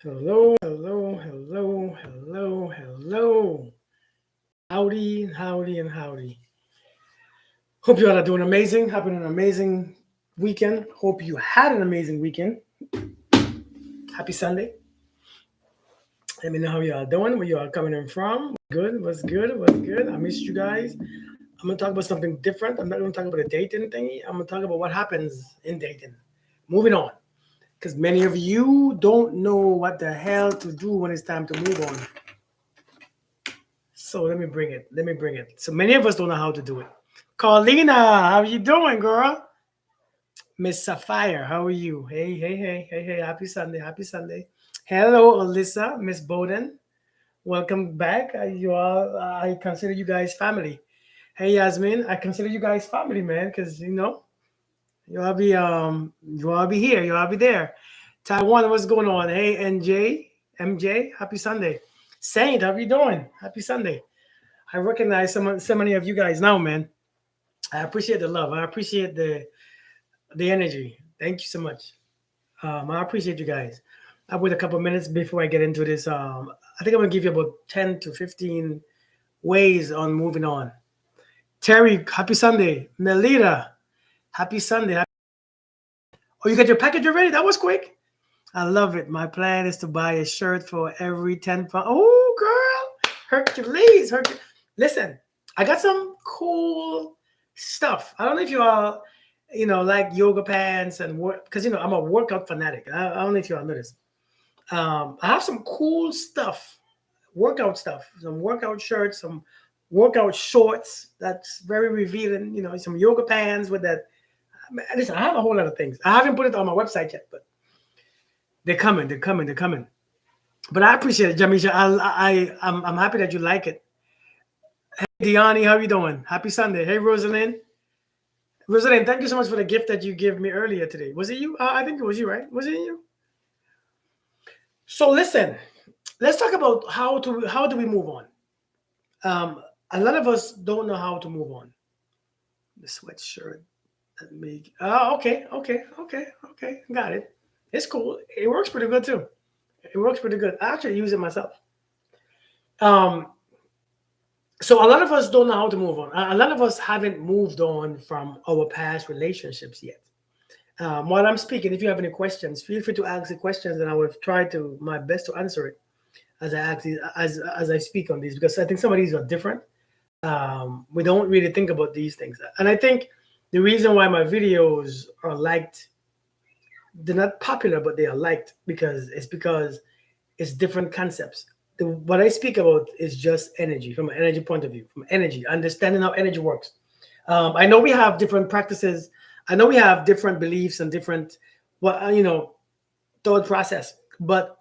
Hello, hello, hello, hello, hello. Howdy, howdy, and howdy. Hope you all are doing amazing, having an amazing weekend. Hope you had an amazing weekend. Happy Sunday. Let me know how you all doing, where you all coming in from. Good, what's good, what's good. I missed you guys. I'm gonna talk about something different. I'm not gonna talk about a dating thingy. I'm gonna talk about what happens in dating. Moving on. Because many of you don't know what the hell to do when it's time to move on. So let me bring it. Let me bring it. So many of us don't know how to do it. Carlina, how you doing, girl? Miss Sapphire, how are you? Hey, hey, hey, hey, hey. Happy Sunday. Happy Sunday. Hello, Alyssa, Miss Bowden. Welcome back. You all, I consider you guys family. Hey, Yasmin, I consider you guys family, man, because you all be here, you all be there. Taiwan, what's going on? Hey, MJ, happy Sunday. Saint, how you doing? Happy Sunday. I recognize so many of you guys now, man. I appreciate the love. I appreciate the energy. Thank you so much. I appreciate you guys. I wait a couple minutes before I get into this. I think I'm gonna give you about 10 to 15 ways on moving on. Terry, happy Sunday. Melita, happy Sunday. Oh, you got your package already? That was quick. I love it. My plan is to buy a shirt for every 10 pounds. Oh, girl. Hercules. Listen, I got some cool stuff. I don't know if you all, like yoga pants and work, because, I'm a workout fanatic. I don't know if you all know this. I have some cool stuff, some workout shirts, some workout shorts that's very revealing, some yoga pants with that. Listen, I have a whole lot of things. I haven't put it on my website yet, but they're coming. But I appreciate it, Jamisha. I'm happy that you like it. Hey, Diani, how you doing? Happy Sunday. Hey, Rosalind. Rosalind, thank you so much for the gift that you gave me earlier today. Was it you? I think it was you, right? Was it you? So listen, let's talk about how do we move on. Um, a lot of us don't know how to move on. The sweatshirt. Let me. Oh, okay. Got it. It's cool. It works pretty good too. It works pretty good. I actually use it myself. Um, so a lot of us don't know how to move on. A lot of us haven't moved on from our past relationships yet. While I'm speaking, if you have any questions, feel free to ask the questions, and I will try to my best to answer it as I ask as I speak on these, because I think some of these are different. We don't really think about these things, and I think the reason why my videos are liked, they're not popular, but they are liked because it's different concepts. What I speak about is just energy, from an energy point of view, from energy, understanding how energy works. I know we have different practices. I know we have different beliefs and different, what thought process. But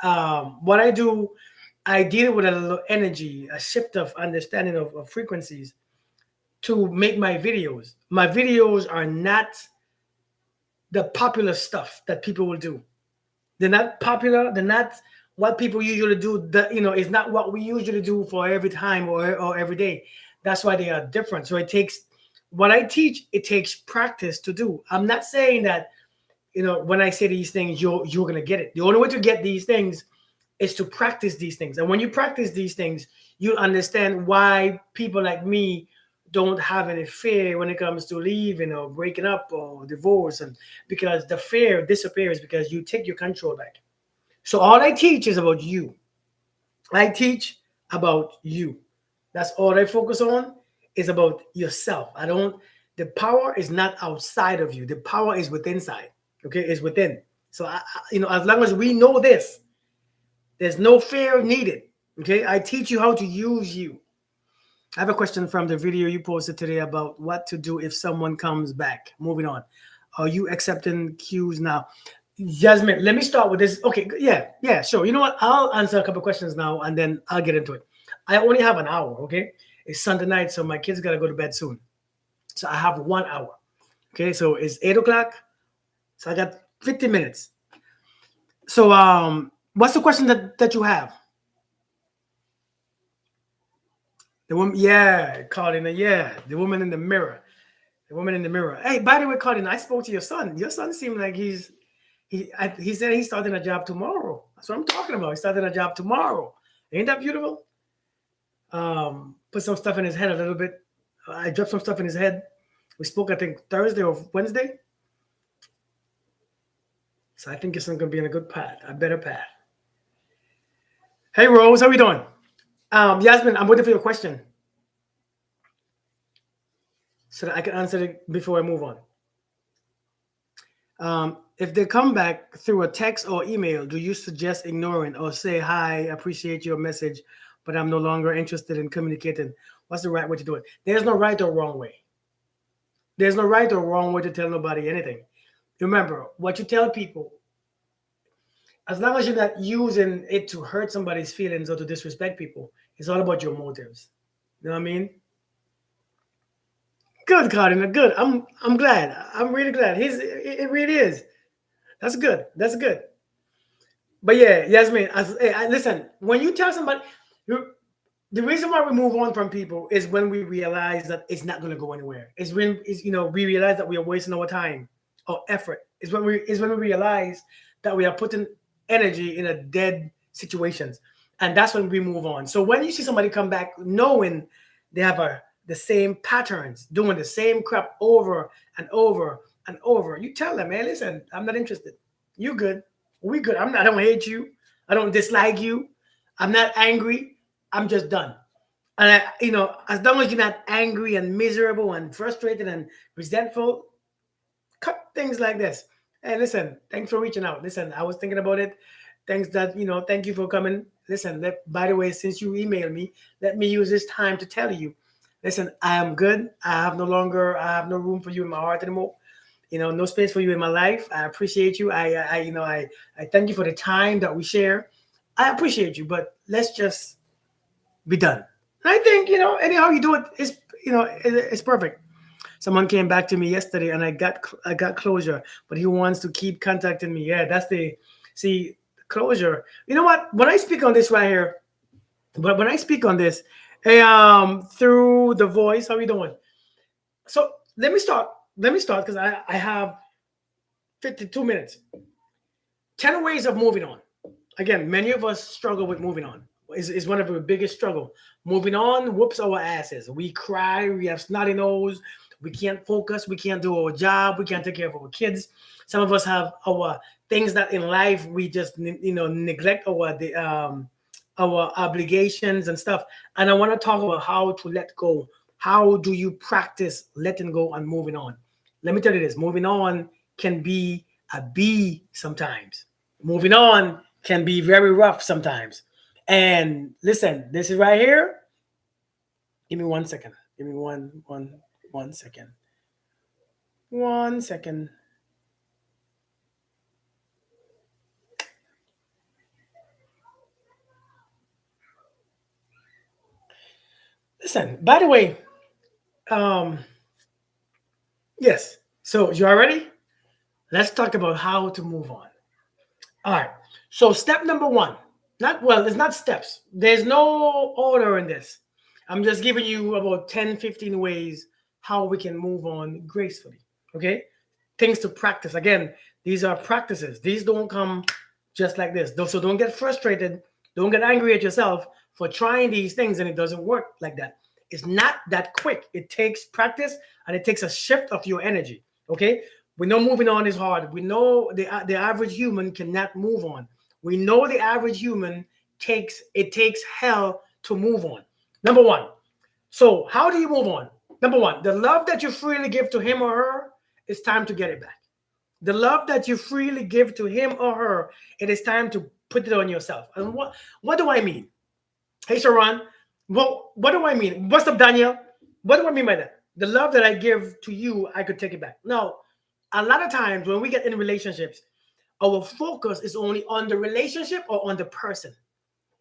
what I do, I deal with a little energy, a shift of understanding of frequencies to make my videos. My videos are not the popular stuff that people will do. They're not popular. They're not what people usually do. It's not what we usually do for every time or every day. That's why they are different. So it takes what I teach. It takes practice to do. I'm not saying that when I say these things, you're gonna get it. The only way to get these things is to practice these things. And when you practice these things, you understand why people like me don't have any fear when it comes to leaving or breaking up or divorce. And because the fear disappears because you take your control back. So all I teach is about you. I teach about you. That's all I focus on is about yourself. I don't The power is not outside of you. The power is within inside. Okay, it's within. So as long as we know this, there's no fear needed. Okay, I teach you how to use you. I have a question from the video you posted today about what to do if someone comes back. Moving on. Are you accepting cues now? Jasmine, let me start with this. Okay, yeah, sure. You know what? I'll answer a couple questions now and then I'll get into it. I only have an hour, okay? It's Sunday night, so my kids gotta go to bed soon. So I have 1 hour. Okay, so it's 8 o'clock. So I got 50 minutes. So what's the question that you have? The woman, yeah, Carlina, yeah, the woman in the mirror. The woman in the mirror. Hey, by the way, Carlina, I spoke to your son. Your son seemed like He said he's starting a job tomorrow. That's what I'm talking about. He's starting a job tomorrow. Ain't that beautiful? Put some stuff in his head a little bit. I dropped some stuff in his head. We spoke, I think, Thursday or Wednesday. So I think it's going to be in a good path, a better path. Hey, Rose, how we doing? Yasmin, I'm waiting for your question so that I can answer it before I move on. If they come back through a text or email, do you suggest ignoring or say, hi, appreciate your message, but I'm no longer interested in communicating? What's the right way to do it? There's no right or wrong way. There's no right or wrong way to tell nobody anything. Remember, what you tell people, as long as you're not using it to hurt somebody's feelings or to disrespect people, it's all about your motives. You know what I mean? Good, Cardinal. Good. I'm glad. I'm really glad. It really is. That's good. That's good. But yeah, Yasmin, listen, when you tell somebody, the reason why we move on from people is when we realize that it's not going to go anywhere. It's when we realize that we are wasting our time or effort. It's when we realize that we are putting energy in a dead situations, and that's when we move on. So when you see somebody come back knowing they have the same patterns, doing the same crap over and over and over, you tell them, hey, listen, I'm not interested. You good? We good. I don't hate you. I don't dislike you. I'm not angry. I'm just done. And as long as you're not angry and miserable and frustrated and resentful, cut things like this. Hey, listen, thanks for reaching out. Listen, I was thinking about it. Thank you for coming. Listen, by the way, since you emailed me, let me use this time to tell you, listen, I am good. I have no room for you in my heart anymore. No space for you in my life. I appreciate you. I thank you for the time that we share. I appreciate you, but let's just be done. And I think, anyhow you do it is, it's perfect. Someone came back to me yesterday and I got closure, but he wants to keep contacting me. Yeah, that's the see closure. You know what? When I speak on this right here, but when I speak on this, hey, through the voice, how are you doing? So let me start. Let me start because I have 52 minutes. 10 ways of moving on. Again, many of us struggle with moving on. Is one of our biggest struggle. Moving on whoops our asses. We cry. We have snotty nose. We can't focus. We can't do our job. We can't take care of our kids. Some of us have our things that in life we just neglect our obligations and stuff. And I want to talk about how to let go. How do you practice letting go and moving on? Let me tell you this: moving on can be a B sometimes. Moving on can be very rough sometimes. And listen, this is right here. Give me 1 second. Give me 1 second. 1 second. Listen, by the way, um, yes. So you are ready? Let's talk about how to move on. All right. So step number one. Not well, it's not steps. There's no order in this. I'm just giving you about 10, 15 ways how we can move on gracefully. Okay? Things to practice. Again, these are practices. These don't come just like this. So don't get frustrated. Don't get angry at yourself for trying these things and it doesn't work like that. It's not that quick. It takes practice and it takes a shift of your energy. Okay? We know moving on is hard. We know the average human cannot move on. We know the average human takes hell to move on. Number one. So how do you move on? Number one, the love that you freely give to him or her, it's time to get it back. The love that you freely give to him or her, it is time to put it on yourself. And what do I mean? Hey, Sharon. Well, what do I mean? What's up, Daniel? What do I mean by that? The love that I give to you, I could take it back. Now, a lot of times when we get in relationships, our focus is only on the relationship or on the person.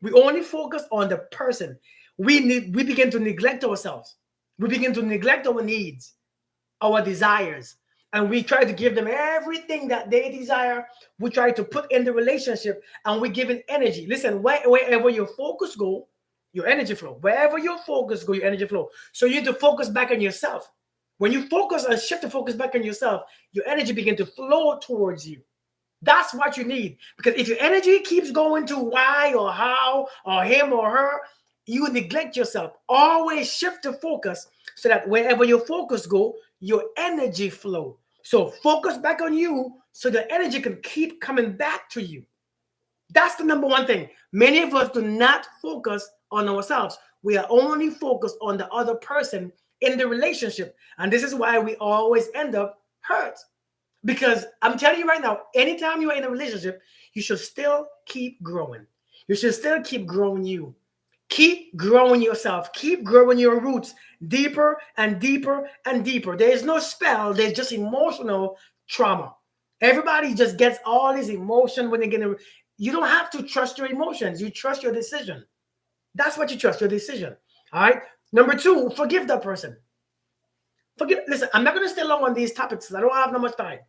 We only focus on the person. We begin to neglect ourselves. We begin to neglect our needs, our desires, and we try to give them everything that they desire. We try to put in the relationship, and we give it energy. Listen, wherever your focus go, your energy flow. Wherever your focus go, your energy flow. So you need to focus back on yourself. When you focus and shift the focus back on yourself, your energy begin to flow towards you. That's what you need. Because if your energy keeps going to why or how or him or her, you neglect yourself. Always shift the focus so that wherever your focus go, your energy flow. So focus back on you so the energy can keep coming back to you. That's the number one thing. Many of us do not focus on ourselves. We are only focused on the other person in the relationship. And this is why we always end up hurt. Because I'm telling you right now, anytime you are in a relationship, you should still keep growing. You should still keep growing you. Keep growing yourself. Keep growing your roots deeper and deeper and deeper. There is no spell, there's just emotional trauma. Everybody just gets all this emotion when they get in. You don't have to trust your emotions. You trust your decision. That's what you trust, your decision. All right. Number two, forgive that person. Forgive. Listen, I'm not going to stay long on these topics. I don't have no much time.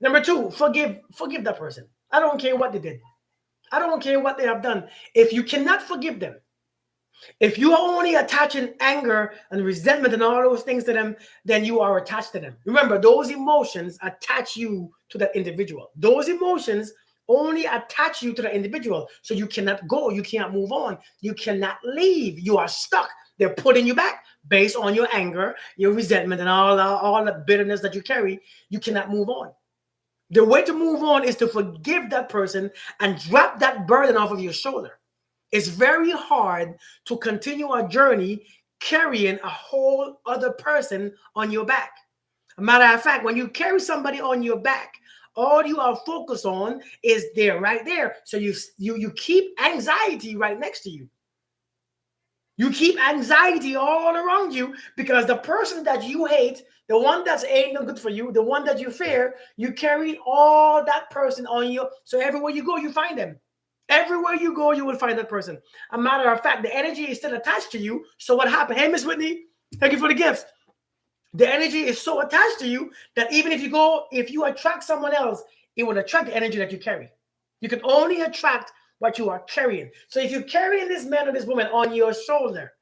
Number two, forgive that person. I don't care what they did. I don't care what they have done. If you cannot forgive them, if you are only attaching anger and resentment and all those things to them, then you are attached to them. Remember, those emotions attach you to that individual. Those emotions only attach you to the individual. So you cannot go, you can't move on, you cannot leave. You are stuck. They're putting you back based on your anger, your resentment, and all the bitterness that you carry. You cannot move on. The way to move on is to forgive that person and drop that burden off of your shoulder. It's very hard to continue a journey carrying a whole other person on your back. A matter of fact, when you carry somebody on your back, all you are focused on is there, right there. So you keep anxiety right next to you. You keep anxiety all around you because the person that you hate, the one that's ain't no good for you, the one that you fear, you carry all that person on you. So everywhere you go, you find them. Everywhere you go, you will find that person. A matter of fact, the energy is still attached to you. So what happened? Hey, Miss Whitney, thank you for the gifts. The energy is so attached to you that even if you go, if you attract someone else, it will attract the energy that you carry. You can only attract what you are carrying. So if you're carrying this man or this woman on your shoulder,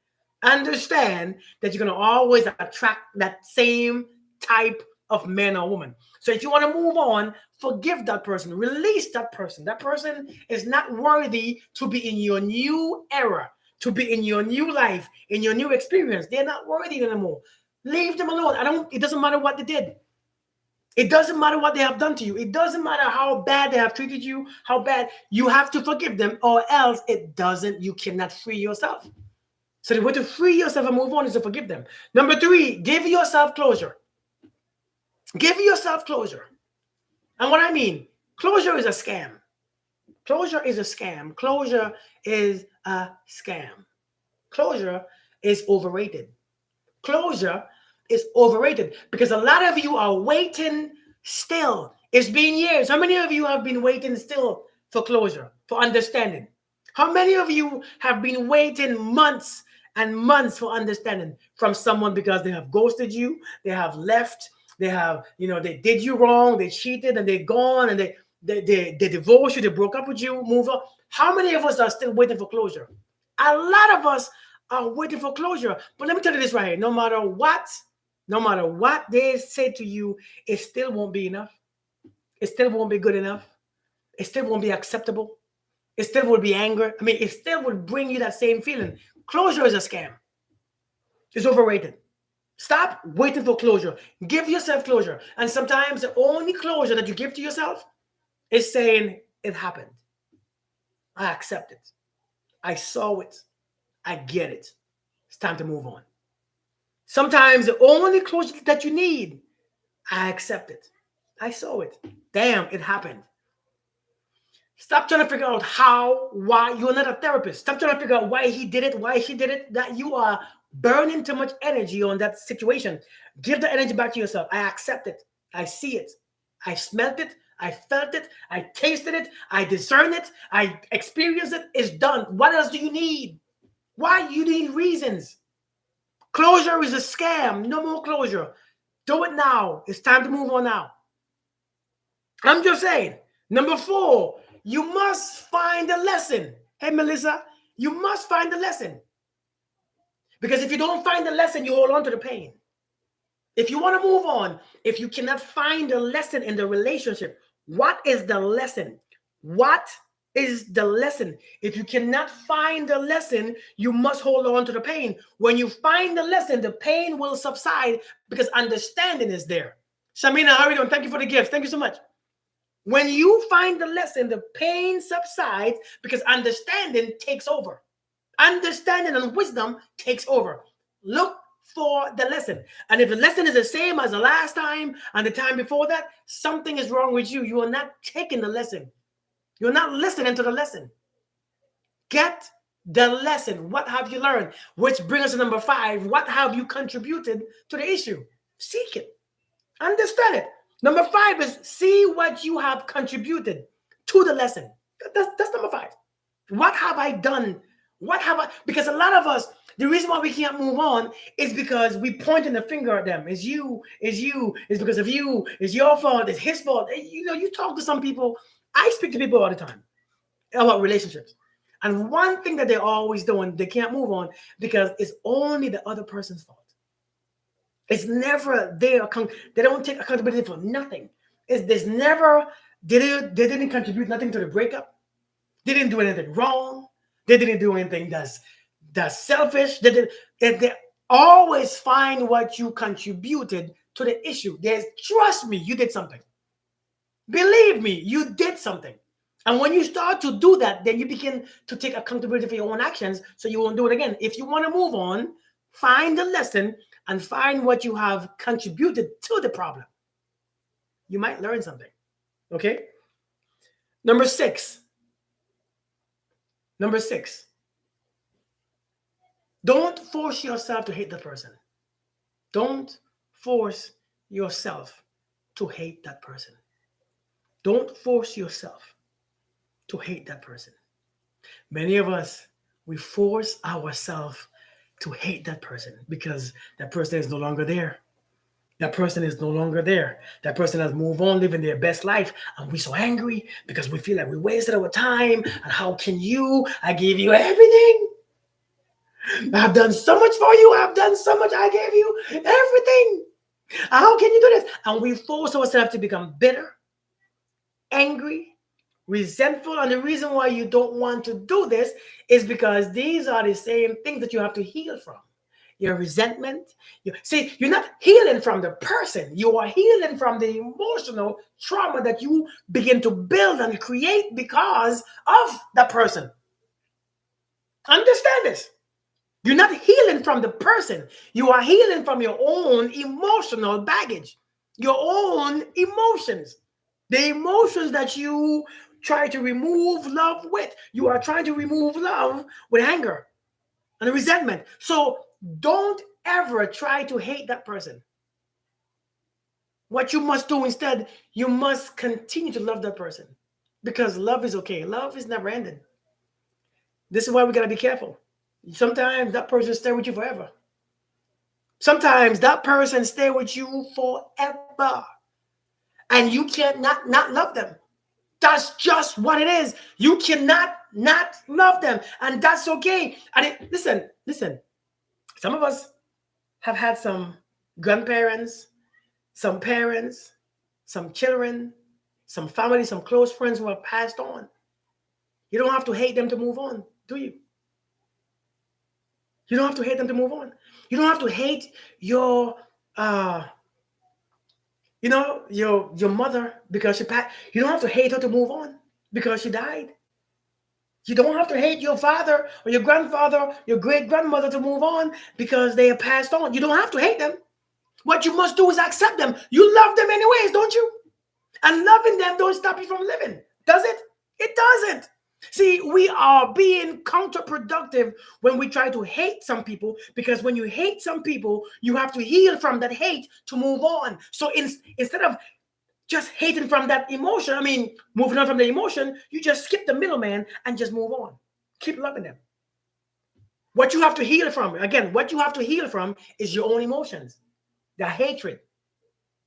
understand that you're going to always attract that same type of man or woman. So if you want to move on, forgive that person, release that person. That person is not worthy to be in your new era, to be in your new life, in your new experience. They're not worthy anymore. Leave them alone. It doesn't matter what they did. It doesn't matter what they have done to you. It doesn't matter how bad they have treated you, how bad you have to forgive them, or else you cannot free yourself. So the way to free yourself and move on is to forgive them. Number three, give yourself closure. Give yourself closure. And what I mean, closure is a scam. Closure is a scam. Closure is a scam. Closure is overrated. Closure is overrated because a lot of you are waiting still. It's been years. How many of you have been waiting still for closure, for understanding? How many of you have been waiting months and months for understanding from someone because they have ghosted you, they have left, they have, they did you wrong, they cheated and they're gone and they divorced you, they broke up with you, move on. How many of us are still waiting for closure? A lot of us are waiting for closure. But let me tell you this right here. No matter what they say to you, it still won't be enough. It still won't be good enough. It still won't be acceptable. It still will be anger. I mean, it still will bring you that same feeling. Closure is a scam. It's overrated. Stop waiting for closure. Give yourself closure. And sometimes the only closure that you give to yourself is saying, it happened. I accept it. I saw it. I get it. It's time to move on. Sometimes the only closure that you need, I accept it. I saw it. Damn, it happened. Stop trying to figure out how, why. You're not a therapist. Stop trying to figure out why he did it, why she did it. That you are burning too much energy on that situation. Give the energy back to yourself. I accept it. I see it. I smelt it. I felt it. I tasted it. I discern it. I experienced it. It's done. What else do you need? Why you need reasons? Closure is a scam. No more closure. Do it now. It's time to move on now. I'm just saying. Number four, you must find a lesson. Hey, Melissa, you must find a lesson. Because if you don't find a lesson, you hold on to the pain. If you want to move on, if you cannot find a lesson in the relationship, What is the lesson? What is the lesson? If you cannot find the lesson, you must hold on to the pain. When you find the lesson, the pain will subside because understanding is there. Shamina, how are you doing? Thank you for the gift. Thank you so much. When you find the lesson, the pain subsides because understanding takes over. Understanding and wisdom takes over. Look for the lesson. And if the lesson is the same as the last time and the time before that, something is wrong with you. You are not taking the lesson. You're not listening to the lesson. Get the lesson. What have you learned? Which brings us to number 5. What have you contributed to the issue? Seek it. Understand it. Number 5 is see what you have contributed to the lesson. That's number 5. What have I done? What have I? Because a lot of us, the reason why we can't move on is because we pointing the finger at them. It's you. It's you. It's because of you. It's your fault. It's his fault. You know, you talk to some people. I speak to people all the time about relationships. And one thing that they're always doing, they can't move on because it's only the other person's fault. It's never their they don't take accountability for nothing. There's never they didn't contribute nothing to the breakup. They didn't do anything wrong. They didn't do anything that's selfish. They always find what you contributed to the issue. There's trust me, you did something. Believe me, you did something. And when you start to do that, then you begin to take accountability for your own actions so you won't do it again. If you want to move on, find the lesson and find what you have contributed to the problem. You might learn something. Okay? Number 6. Number 6. Don't force yourself to hate the person. Don't force yourself to hate that person. Don't force yourself to hate that person. Many of us, we force ourselves to hate that person because that person is no longer there. That person is no longer there. That person has moved on, living their best life. And we're so angry because we feel like we wasted our time. And how can you? I gave you everything. I've done so much for you. I've done so much. I gave you everything. How can you do this? And we force ourselves to become bitter, angry, resentful. And the reason why you don't want to do this is because these are the same things that you have to heal from. Your resentment. See, you're not healing from the person. You are healing from the emotional trauma that you begin to build and create because of the person. Understand this. You're not healing from the person. You are healing from your own emotional baggage, your own emotions, the emotions that you try to remove love with. You are trying to remove love with anger and resentment. So don't ever try to hate that person. What you must do instead, you must continue to love that person because love is okay. Love is never ending. This is why we got to be careful. Sometimes that person stay with you forever. Sometimes that person stay with you forever. And you can't not love them. That's just what it is. You cannot not love them. And that's okay. And listen. Some of us have had some grandparents, some parents, some children, some family, some close friends who have passed on. You don't have to hate them to move on, do you? You don't have to hate them to move on. You don't have to hate your your mother because she passed. You don't have to hate her to move on because she died. You don't have to hate your father or your grandfather, your great grandmother to move on because they have passed on. You don't have to hate them. What you must do is accept them. You love them anyways, don't you? And loving them don't stop you from living, does it? It doesn't. See, we are being counterproductive when we try to hate some people because when you hate some people, you have to heal from that hate to move on. So instead of just hating from that emotion, moving on from the emotion, you just skip the middleman and just move on. Keep loving them. What you have to heal from, again, what you have to heal from is your own emotions, that hatred,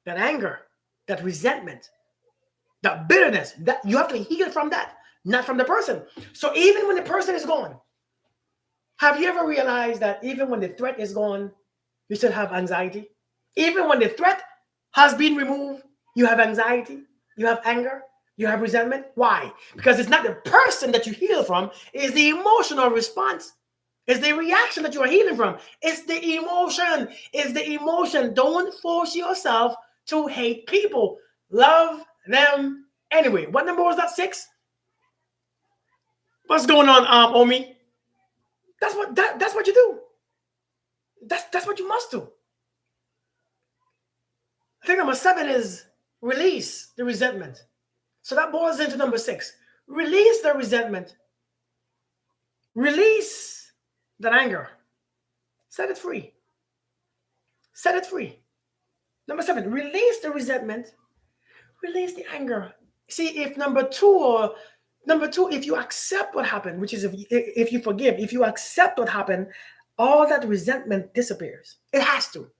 that anger, that resentment, that bitterness. That you have to heal from that, not from the person. So even when the person is gone, have you ever realized that even when the threat is gone, you still have anxiety? Even when the threat has been removed, you have anxiety, you have anger, You have resentment. Why? Because it's not the person that you heal from, it's the emotional response. It's the reaction that you are healing from. It's the emotion. It's the emotion. Don't force yourself to hate people. Love them anyway. What number was that? 6? What's going on, Omi? That's what you do. That's what you must do. I think number 7 is release the resentment. So that boils into number 6. Release the resentment. Release that anger. Set it free. Set it free. Number 7, release the resentment. Release the anger. See, if number two, if you accept what happened, which is if you forgive, if you accept what happened, all that resentment disappears. It has to.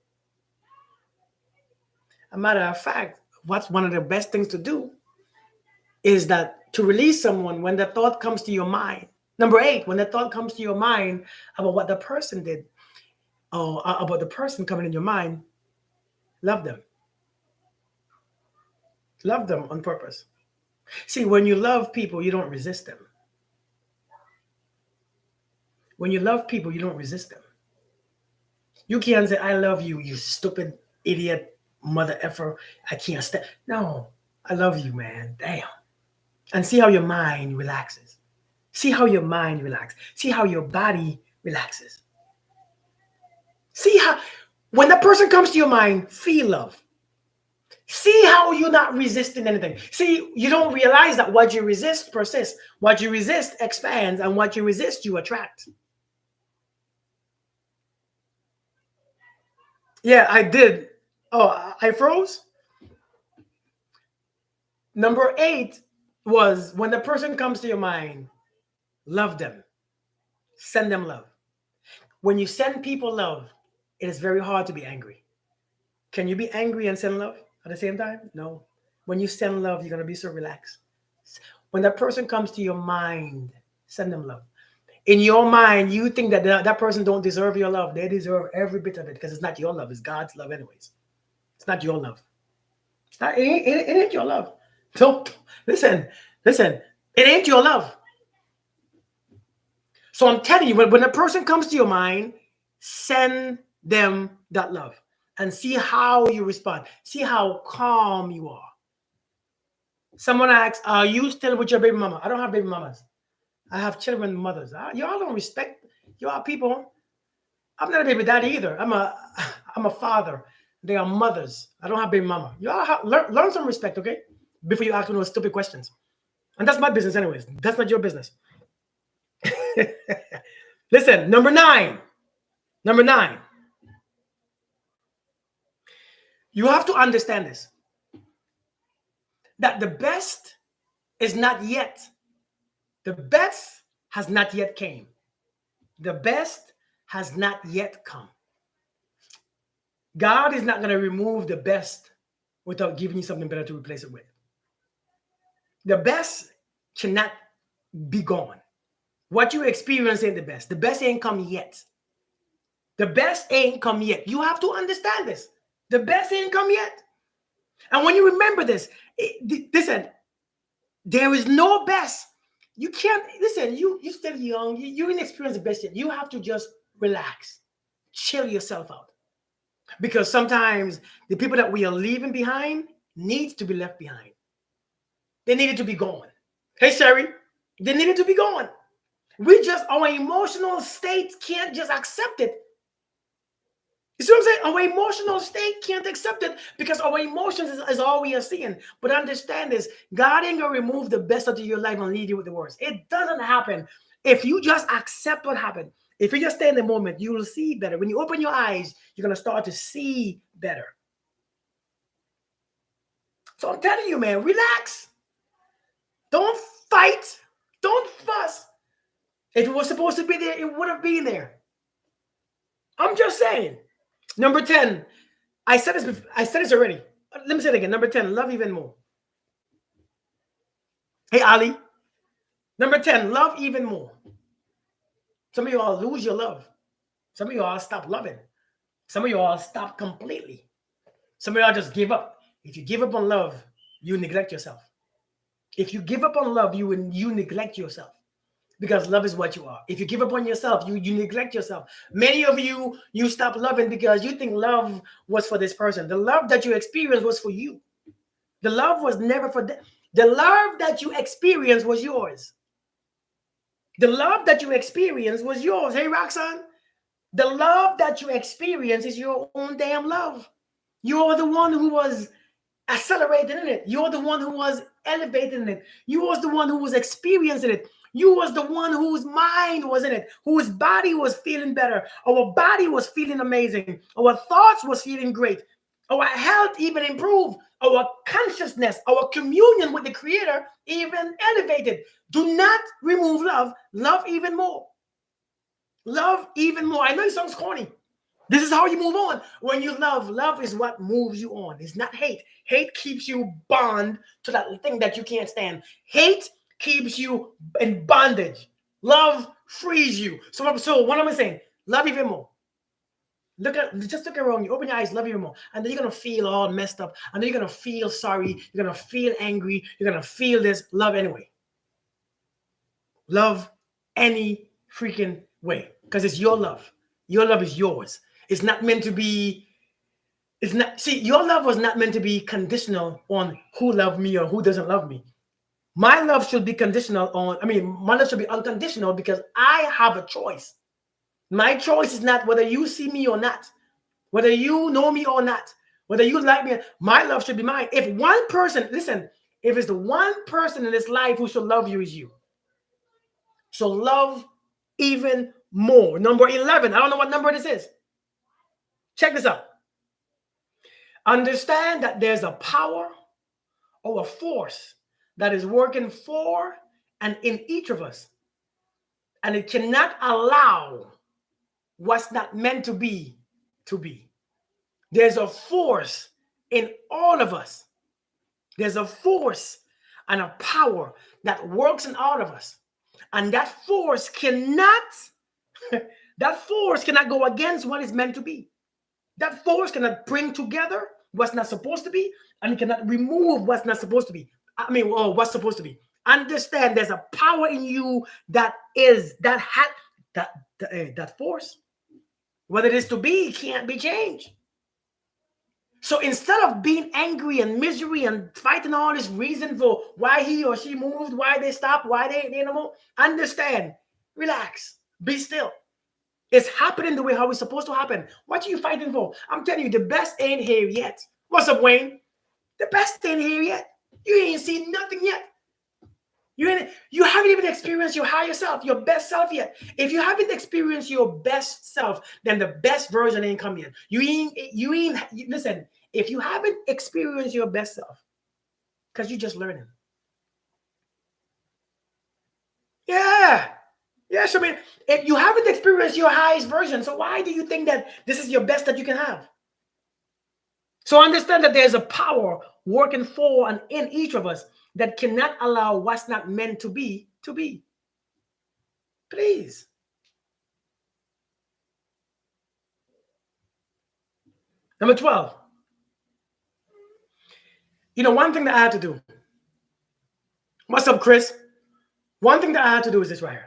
A matter of fact, what's one of the best things to do is that to release someone when the thought comes to your mind. Number 8, when the thought comes to your mind about what the person did, or about the person coming in your mind, love them. Love them on purpose. See, when you love people, you don't resist them. When you love people, you don't resist them. You can't say, I love you, you stupid idiot mother effer. I can't stand. No, I love you, man. Damn. And see how your mind relaxes. See how your mind relaxes. See how your body relaxes. See how, when that person comes to your mind, feel love. See how you're not resisting anything. See, you don't realize that what you resist persists. What you resist expands, and what you resist, you attract. Yeah, I did. Oh, I froze. Number 8 was when the person comes to your mind, love them. Send them love. When you send people love, it is very hard to be angry. Can you be angry and send love at the same time? No. When you send love, you're going to be so relaxed. When that person comes to your mind, send them love. In your mind, you think that that person don't deserve your love. They deserve every bit of it because it's not your love. It's God's love anyways. It's not your love. It's not, it ain't your love. Don't listen. Listen. It ain't your love. So I'm telling you, when a person comes to your mind, send them that love and see how you respond. See how calm you are. Someone asks, are you still with your baby mama? I don't have baby mamas. I have children and mothers. Y'all don't respect y'all people. I'm not a baby daddy either. I'm a father. They are mothers. I don't have baby mama. Y'all learn some respect, okay? Before you ask me those stupid questions. And that's my business anyways. That's not your business. Listen, number 9. Number 9. You have to understand this. That the best is not yet. The best has not yet came. The best has not yet come. God is not going to remove the best without giving you something better to replace it with. The best cannot be gone. What you experience ain't the best. The best ain't come yet. The best ain't come yet. You have to understand this. The best ain't come yet. And when you remember this, listen, there is no best. You can't, listen, you're still young. You didn't experience the best yet. You have to just relax. Chill yourself out. Because sometimes the people that we are leaving behind needs to be left behind. They needed to be gone. Hey, Sherry, they needed to be gone. Our emotional state can't just accept it. You see what I'm saying? Our emotional state can't accept it because our emotions is all we are seeing. But understand this, God ain't going to remove the best out of your life and leave you with the worst. It doesn't happen. If you just accept what happened, if you just stay in the moment, you will see better. When you open your eyes, you're going to start to see better. So I'm telling you, man, relax. Don't fight. Don't fuss. If it was supposed to be there, it would have been there. I'm just saying. Number 10. I said this before. I said this already. Let me say it again. Number 10, love even more. Hey, Ali. Number 10, love even more. Some of you all lose your love. Some of you all stop loving. Some of you all stop completely. Some of y'all just give up. If you give up on love, you neglect yourself. If you give up on love, you neglect yourself, because love is what you are. If you give up on yourself, you neglect yourself. Many of you stop loving because you think love was for this person. The love that you experienced was for you. The love was never for them. The love that you experienced was yours. The love that you experienced was yours. Hey, Roxanne, the love that you experience is your own damn love. You're the one who was accelerated in it. You're the one who was elevated in it. You was the one who was experiencing it. You was the one whose mind was in it, whose body was feeling better. Our body was feeling amazing. Our thoughts was feeling great. Our health even improved. Our consciousness, our communion with the Creator even elevated. Do not remove love. Love even more. Love even more. I know it sounds corny. This is how you move on. When you love, love is what moves you on. It's not hate. Hate keeps you bound to that thing that you can't stand. Hate keeps you in bondage. Love frees you. So what am I saying? Love even more. Just look around you. Open your eyes, love even more. And then you're gonna feel all messed up. And then you're gonna feel sorry. You're gonna feel angry. You're gonna feel this. Love anyway. Love any freaking way. Because it's your love. Your love is yours. It's not meant to be, it's not, see, your love was not meant to be conditional on who loved me or who doesn't love me. My love should be conditional on, my love should be unconditional because I have a choice. My choice is not whether you see me or not, whether you know me or not, whether you like me. My love should be mine. If one person, listen, if it's the one person in this life who should love you is you. So love even more. Number 11. I don't know what number this is. Check this out. Understand that there's a power or a force that is working for and in each of us. And it cannot allow what's not meant to be to be. There's a force in all of us. There's a force and a power that works in all of us. And that force cannot go against what is meant to be. That force cannot bring together what's not supposed to be, and it cannot remove what's not supposed to be. What's supposed to be. Understand there's a power in you that force. What it is to be can't be changed. So instead of being angry and misery and fighting all this reason for why he or she moved, why they stopped, why they no more, understand, relax, be still. It's happening the way how it's supposed to happen. What are you fighting for? I'm telling you, the best ain't here yet. What's up, Wayne? The best ain't here yet. You ain't seen nothing yet. You haven't even experienced your higher self, your best self yet. If you haven't experienced your best self, then the best version ain't come yet. Listen, if you haven't experienced your best self, because you're just learning. Yeah. Yes, if you haven't experienced your highest version, so why do you think that this is your best that you can have? So understand that there's a power working for and in each of us that cannot allow what's not meant to be to be. Please. Number 12. One thing that I had to do. What's up, Chris? One thing that I had to do is this right here.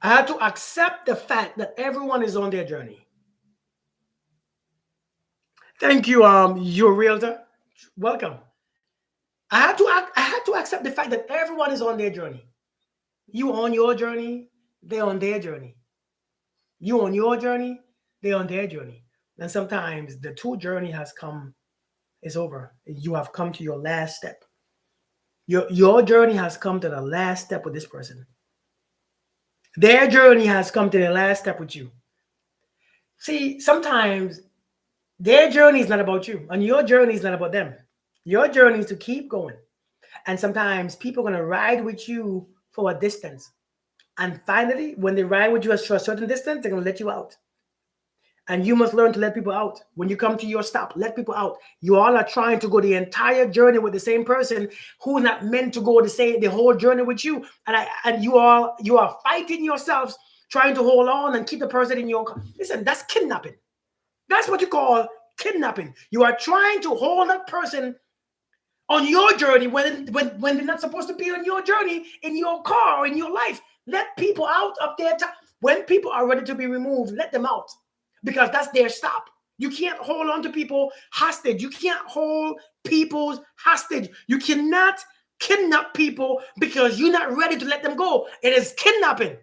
I had to accept the fact that everyone is on their journey. Thank you, your realtor. Welcome. I had to accept the fact that everyone is on their journey. You on your journey, they're on their journey. You on your journey, they're on their journey. And sometimes the two journey is over. You have come to your last step. Your journey has come to the last step with this person. Their journey has come to the last step with you. See, sometimes their journey is not about you, and your journey is not about them. Your journey is to keep going. And sometimes people are going to ride with you for a distance. And finally, when they ride with you for a certain distance, they're going to let you out. And you must learn to let people out. When you come to your stop, let people out. You all are trying to go the entire journey with the same person who's not meant to go the whole journey with you. And you are fighting yourselves, trying to hold on and keep the person in your... Listen, that's kidnapping. That's what you call kidnapping. You are trying to hold that person on your journey when they're not supposed to be on your journey in your car or in your life. Let people out of their time. When people are ready to be removed, let them out because that's their stop. You can't hold on to people hostage. You can't hold people's hostage. You cannot kidnap people because you're not ready to let them go. It is kidnapping.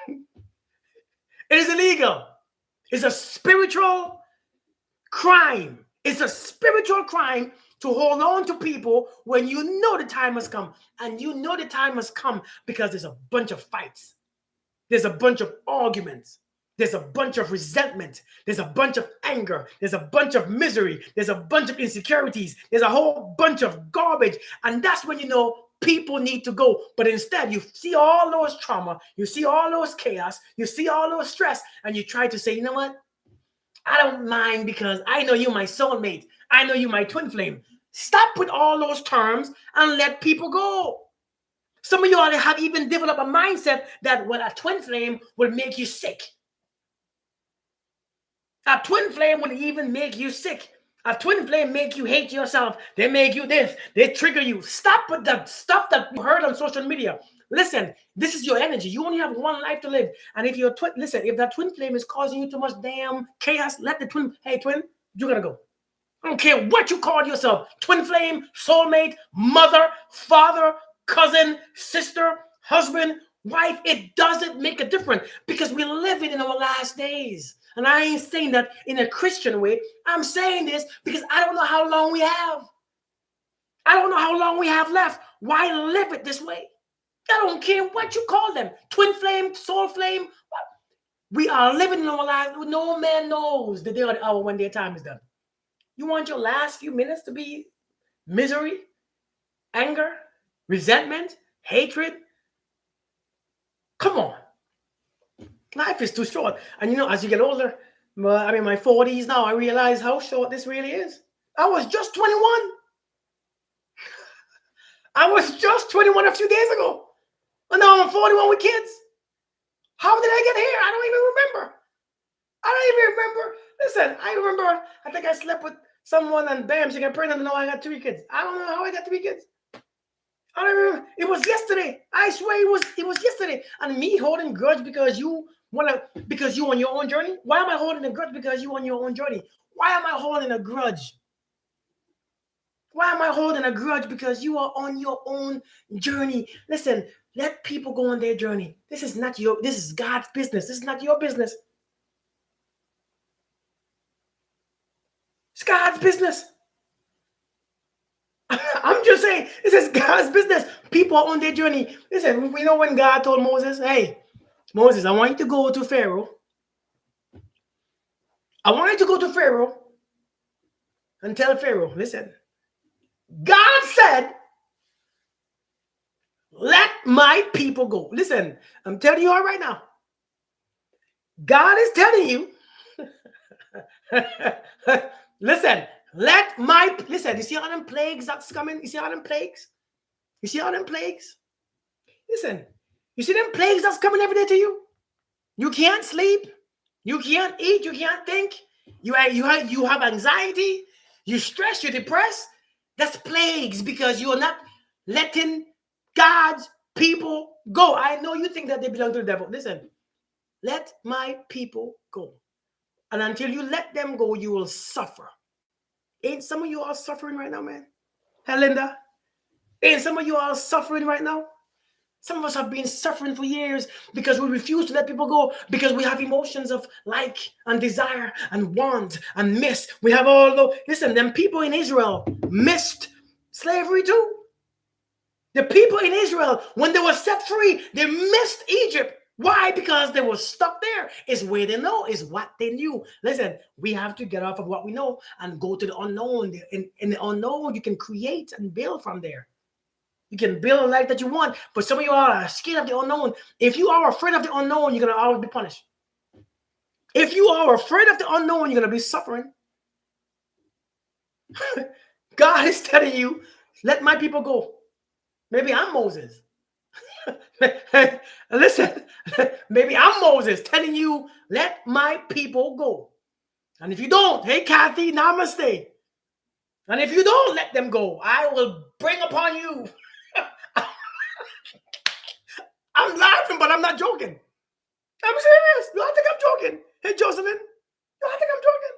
It is illegal. It's a spiritual crime. It's a spiritual crime to hold on to people when you know the time has come. And you know the time has come because there's a bunch of fights. There's a bunch of arguments. There's a bunch of resentment. There's a bunch of anger. There's a bunch of misery. There's a bunch of insecurities. There's a whole bunch of garbage. And that's when you know people need to go. But instead, you see all those trauma. You see all those chaos. You see all those stress. And you try to say, you know what? I don't mind because I know you my soulmate. I know you my twin flame. Stop with all those terms and let people go. Some of you all have even developed a mindset that a twin flame will make you sick. A twin flame will even make you sick. A twin flame make you hate yourself. They make you this. They trigger you. Stop with that stuff that you heard on social media. Listen, this is your energy. You only have one life to live. And if you're listen, if that twin flame is causing you too much damn chaos, let the twin, hey twin, you gotta go. I don't care what you call yourself. Twin flame, soulmate, mother, father, cousin, sister, husband, wife. It doesn't make a difference because we're living in our last days. And I ain't saying that in a Christian way. I'm saying this because I don't know how long we have. I don't know how long we have left. Why live it this way? I don't care what you call them. Twin flame, soul flame. We are living in our lives. No man knows the day or the hour when their time is done. You want your last few minutes to be misery, anger, resentment, hatred? Come on. Life is too short. And you know, as you get older, I'm in my 40s now, I realize how short this really is. I was just 21. I was just 21 a few days ago. And now I'm 41 with kids. How did I get here? I don't even remember. Listen, I remember, I think I slept with someone and bam, she got pregnant and now I got 3 kids. I don't know how I got 3 kids. I don't remember. It was yesterday. I swear it was yesterday. And me holding grudge because you on your own journey? Why am I holding a grudge because you on your own journey? Why am I holding a grudge? Why am I holding a grudge because you are on your own journey? Listen, let people go on their journey. This is God's business. This is not your business. It's God's business. I'm just saying, this is God's business. People are on their journey. Listen, we know when God told Moses, hey, Moses, I want you to go to Pharaoh. I want you to go to Pharaoh and tell Pharaoh, listen, God said, let my people go. Listen, I'm telling you all right now. God is telling you, listen, you see all them plagues that's coming? You see all them plagues? Listen, you see them plagues that's coming every day to you? You can't sleep. You can't eat. You can't think. You have anxiety. You stress. You're depressed. That's plagues because you are not letting God's people go. I know you think that they belong to the devil. Listen, let my people go. And until you let them go, you will suffer. Ain't some of you all suffering right now, man? Hey, Linda? Ain't some of you all suffering right now? Some of us have been suffering for years because we refuse to let people go because we have emotions of like and desire and want and miss. We have all those. Listen, them people in Israel missed slavery too. The people in Israel, when they were set free, they missed Egypt. Why? Because they were stuck there. It's where they know, is what they knew. Listen, we have to get off of what we know and go to the unknown. In the unknown, you can create and build from there. You can build a life that you want, but some of you are scared of the unknown. If you are afraid of the unknown, you're going to always be punished. If you are afraid of the unknown, you're going to be suffering. God is telling you, let my people go. Maybe I'm Moses. Listen, maybe I'm Moses telling you, let my people go. And if you don't, hey, Kathy, namaste. And if you don't let them go, I will bring upon you. I'm laughing, but I'm not joking. I'm serious. You don't think I'm joking? Hey, Jocelyn, you don't think I'm joking?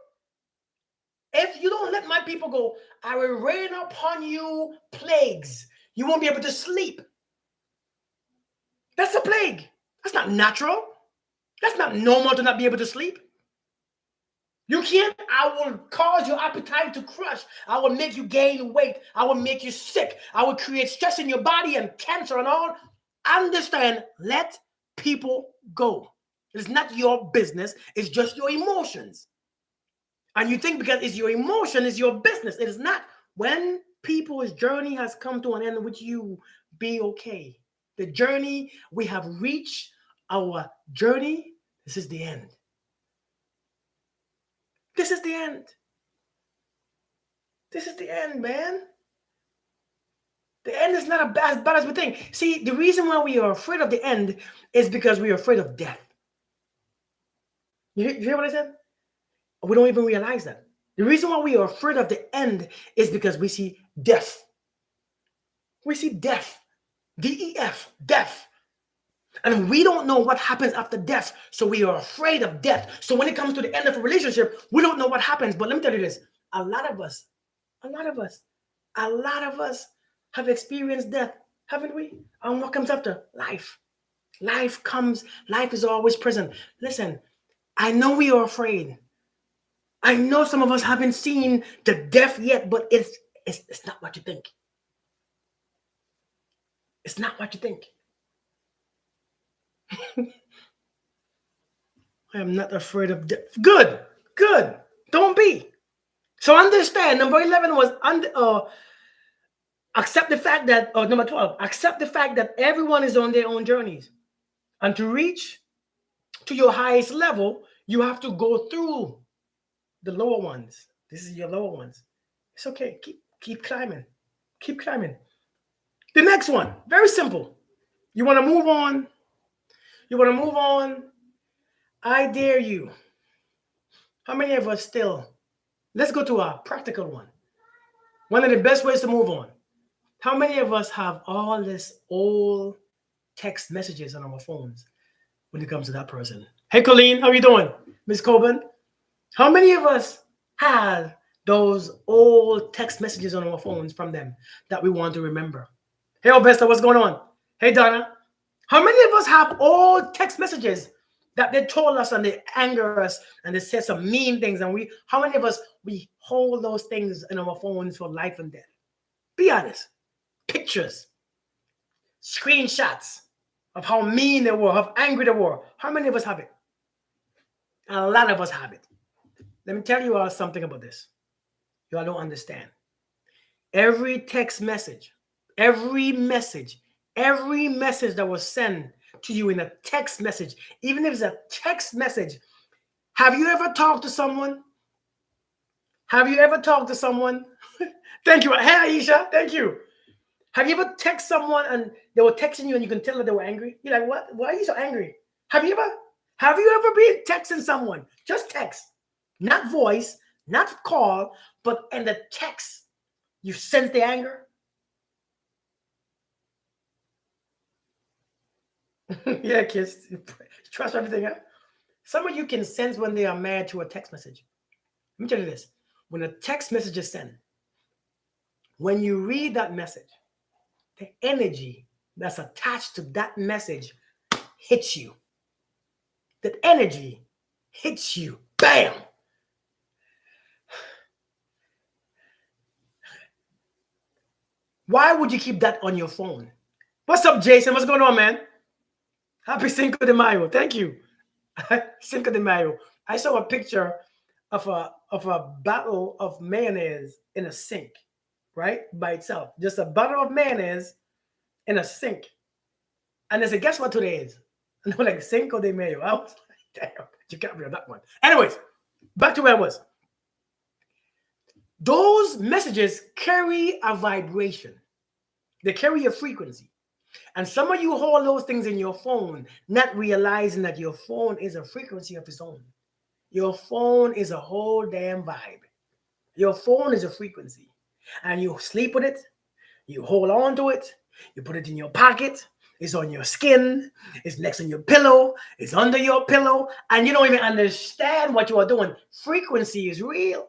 If you don't let my people go, I will rain upon you plagues. You won't be able to sleep. That's a plague. That's not natural. That's not normal to not be able to sleep. You can't. I will cause your appetite to crush. I will make you gain weight. I will make you sick. I will create stress in your body and cancer and all. Understand, let people go. It's not your business. It's just your emotions. And you think because it's your emotion, it's your business. It is not. When people's journey has come to an end with you, be okay. The journey, we have reached our journey. This is the end. This is the end. This is the end, man. The end is not as bad as we think. See, the reason why we are afraid of the end is because we are afraid of death. You hear what I said? We don't even realize that. The reason why we are afraid of the end is because we see death. We see death. DEF, death. And we don't know what happens after death. So we are afraid of death. So when it comes to the end of a relationship, we don't know what happens. But let me tell you this. A lot of us, a lot of us, a lot of us have experienced death, haven't we? And what comes after? Life. Life is always present. Listen, I know we are afraid. I know some of us haven't seen the death yet, but it's not what you think. It's not what you think. I am not afraid of death. Good, good. Don't be. So understand, number 11 was accept the fact that, number 12, accept the fact that everyone is on their own journeys. And to reach to your highest level, you have to go through the lower ones. This is your lower ones. It's okay. Keep climbing. Keep climbing. The next one, very simple. You want to move on? You want to move on? I dare you. How many of us still? Let's go to a practical one. One of the best ways to move on. How many of us have all this old text messages on our phones when it comes to that person? Hey, Colleen, how you doing? Miss Coben? How many of us have those old text messages on our phones from them that we want to remember? Hey, Obesta, what's going on? Hey, Donna. How many of us have old text messages that they told us and they anger us and they said some mean things? And how many of us, we hold those things in our phones for life and death? Be honest. Pictures, screenshots of how mean they were, how angry they were. How many of us have it? A lot of us have it. Let me tell you all something about this. You all don't understand. Every text message, every message, every message that was sent to you in a text message, even if it's a text message, have you ever talked to someone? Have you ever talked to someone? Thank you. Hey, Aisha, thank you. Have you ever text someone and they were texting you and you can tell that they were angry? You're like, what? Why are you so angry? Have you ever been texting someone? Just text, not voice, not call, but in the text, you sense the anger. Yeah, kids, trust everything. Huh? Some of you can sense when they are mad to a text message. Let me tell you this: when a text message is sent, when you read that message, the energy that's attached to that message hits you. That energy hits you. Bam! Why would you keep that on your phone? What's up, Jason? What's going on, man? Happy Cinco de Mayo. Thank you. Cinco de Mayo. I saw a picture of a bottle of mayonnaise in a sink, right? By itself. Just a bottle of mayonnaise in a sink. And I said, guess what today is? And they were like, Cinco de Mayo. I was like, damn, you can't read that one. Anyways, back to where I was. Those messages carry a vibration. They carry a frequency. And some of you hold those things in your phone, not realizing that your phone is a frequency of its own. Your phone is a whole damn vibe. Your phone is a frequency. And you sleep with it, You hold on to it, you put it in your pocket, it's on your skin, it's next on your pillow, it's under your pillow, and you don't even understand what you are doing. Frequency is real.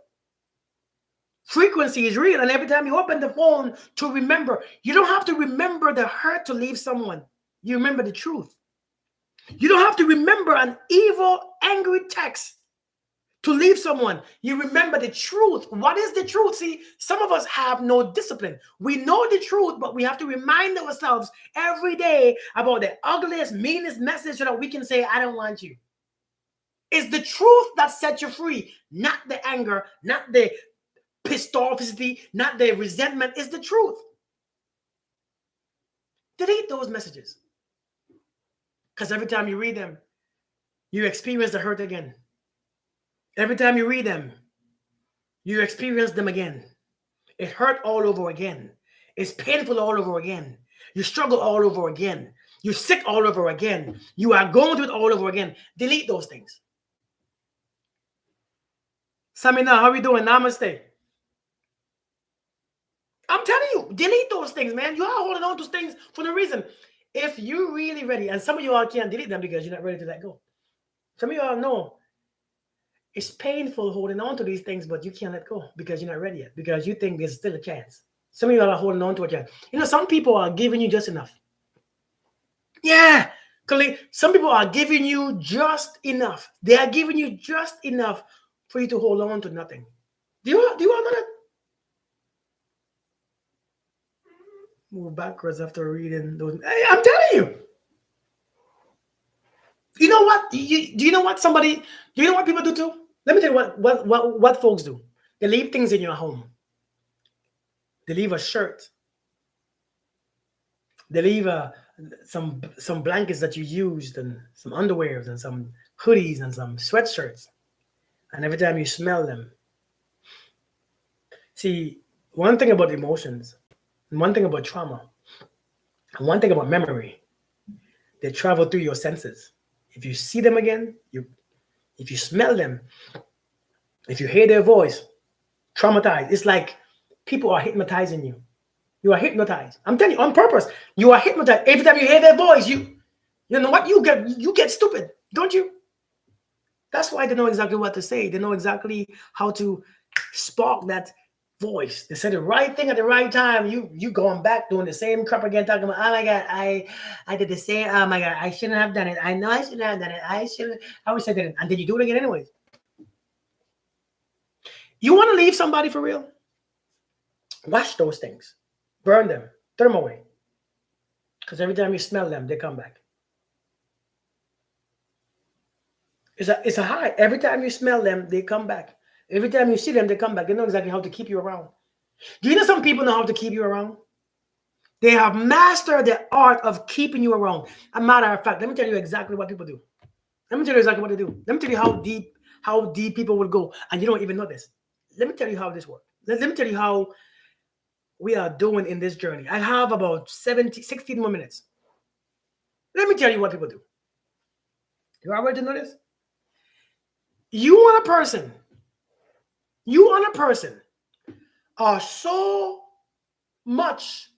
Frequency is real. And every time you open the phone to remember, you don't have to remember the hurt to leave someone. You remember the truth. You don't have to remember an evil, angry text to leave someone. You remember the truth. What is the truth? See, some of us have no discipline. We know the truth, but we have to remind ourselves every day about the ugliest, meanest message so that we can say, I don't want you. It's the truth that sets you free, not the anger, not the pissed offity, not the resentment. It's the truth. Delete those messages. Because every time you read them, you experience the hurt again. Every time you read them, you experience them again. It hurt all over again. It's painful all over again. You struggle all over again. You're sick all over again. You are going through it all over again. Delete those things. Samina, how are we doing? Namaste. I'm telling you, delete those things, man. You are holding on to things for no reason. If you're really ready, and some of you all can't delete them because you're not ready to let go. Some of you all know it's painful holding on to these things, but you can't let go because you're not ready yet, because you think there's still a chance. Some of you all are holding on to it. You know, some people are giving you just enough. Yeah, some people are giving you just enough. They are giving you just enough for you to hold on to nothing. Do you all know that? Move backwards after reading those. Hey, I'm telling you. You know what? Do you know what somebody? Do you know what people do too? Let me tell you what folks do. They leave things in your home. They leave a shirt. They leave some blankets that you used, and some underwears, and some hoodies, and some sweatshirts. And every time you smell them, see, one thing about emotions, and one thing about trauma, and one thing about memory, they travel through your senses. If you see them again, if you smell them, if you hear their voice, traumatized. It's like people are hypnotizing you. You are hypnotized. I'm telling you, on purpose. You are hypnotized. Every time you hear their voice, you know what? You get stupid, don't you? That's why they know exactly what to say. They know exactly how to spark that voice. They say the right thing at the right time. You going back doing the same crap again, talking about, oh my God, I did the same. Oh my God, I shouldn't have done it. I know I shouldn't have done it. I wish I didn't. And then you do it again anyways. You want to leave somebody for real? Wash those things. Burn them. Throw them away. Because every time you smell them, they come back. It's a high. Every time you smell them, they come back. Every time you see them, they come back. They know exactly how to keep you around. Do you know some people know how to keep you around? They have mastered the art of keeping you around. A matter of fact, let me tell you exactly what people do. Let me tell you exactly what they do. Let me tell you how deep people would go, and you don't even know this. Let me tell you how this works. Let me tell you how we are doing in this journey. I have about 16 more minutes. Let me tell you what people do. You are ready to know this? You want a person. You want a person are so much.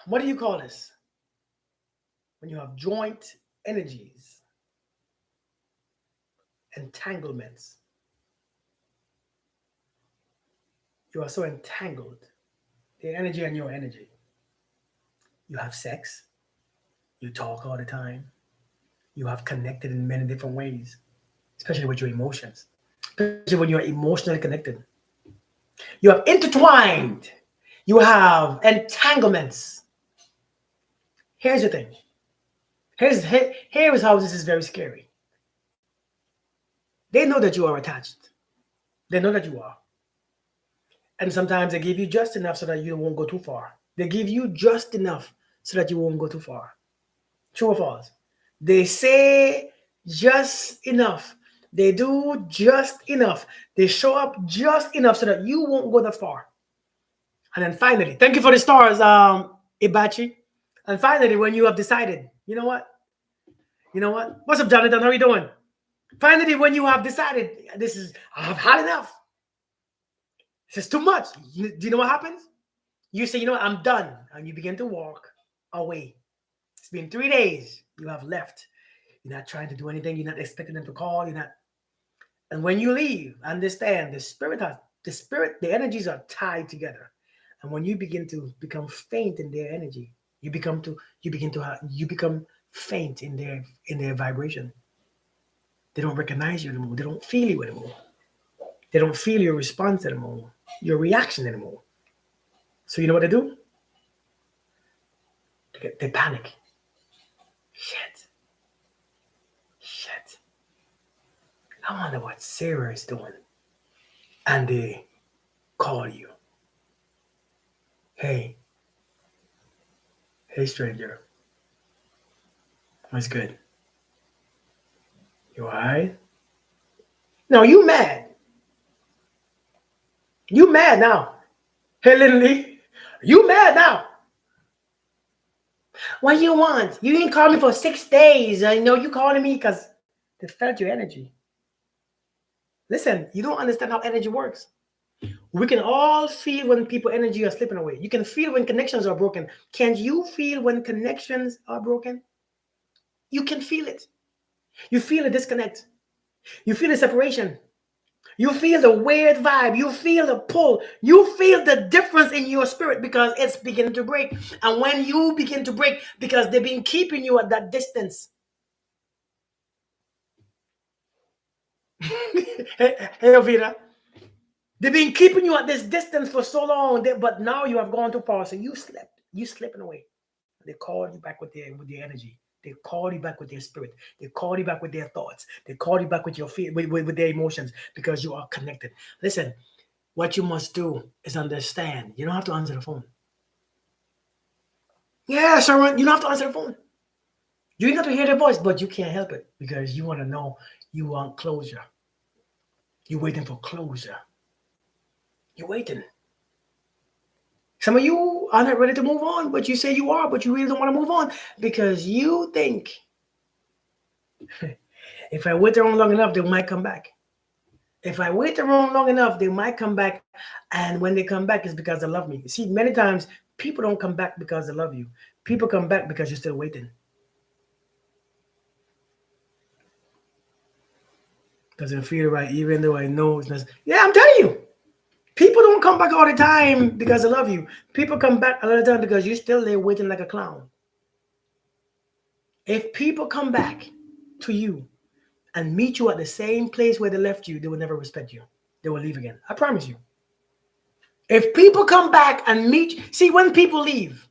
What do you call this? When you have joint energies, entanglements. You are so entangled. Their energy and your energy. You have sex. You talk all the time. You have connected in many different ways, especially with your emotions, especially when you're emotionally connected. You have intertwined. You have entanglements. Here's the thing. Here's how this is very scary. They know that you are attached. They know that you are. And sometimes they give you just enough so that you won't go too far. They give you just enough so that you won't go too far. True or false? They say just enough. They do just enough. They show up just enough so that you won't go that far. And then finally, thank you for the stars, Ibachi. And finally, when you have decided, you know what? You know what? What's up, Jonathan? How are you doing? Finally, when you have decided, I've had enough. This is too much. Do you know what happens? You say, you know what, I'm done. And you begin to walk away. It's been 3 days. You have left. You're not trying to do anything. You're not expecting them to call. You're not. And when you leave, understand the energies are tied together. And when you begin to become faint in their energy, you become faint in their vibration. They don't recognize you anymore. They don't feel you anymore. They don't feel your response anymore, your reaction anymore. So you know what they do? They panic. Shit, shit. I wonder what Sarah is doing. And they call you. Hey, hey, stranger. What's good? You alright? No, you mad. You mad now. Hey, Lily. You mad now. What you want? You didn't call me for 6 days. I know you calling me because they felt your energy. Listen, you don't understand how energy works. We can all feel when people energy are slipping away. You can feel when connections are broken. Can you feel when connections are broken? You can feel it. You feel a disconnect. You feel a separation. You feel the weird vibe. You feel the pull. You feel the difference in your spirit because it's beginning to break. And when you begin to break, because they've been keeping you at that distance. Hey, Ovida. They've been keeping you at this distance for so long, but now you have gone too far. So you slept. You slipping away. They called you back with their energy. They called you back with their spirit. They called you back with their thoughts. They called you back with your fear, with their emotions because you are connected. Listen, what you must do is understand. You don't have to answer the phone. Yeah, Sharon, you don't have to answer the phone. You don't have to hear their voice, but you can't help it because you want to know you want closure. You're waiting for closure. You're waiting. Some of you are not ready to move on, but you say you are, but you really don't want to move on because you think if I wait around long enough, they might come back. If I wait around long enough, they might come back. And when they come back, it's because they love me. See, many times people don't come back because they love you. People come back because you're still waiting. Doesn't feel right, even though I know it's not. Yeah, I'm telling you. People don't come back all the time because they love you. People come back a lot of time because you're still there waiting like a clown. If people come back to you and meet you at the same place where they left you, they will never respect you. They will leave again. I promise you. If people come back and meet, see, when people leave,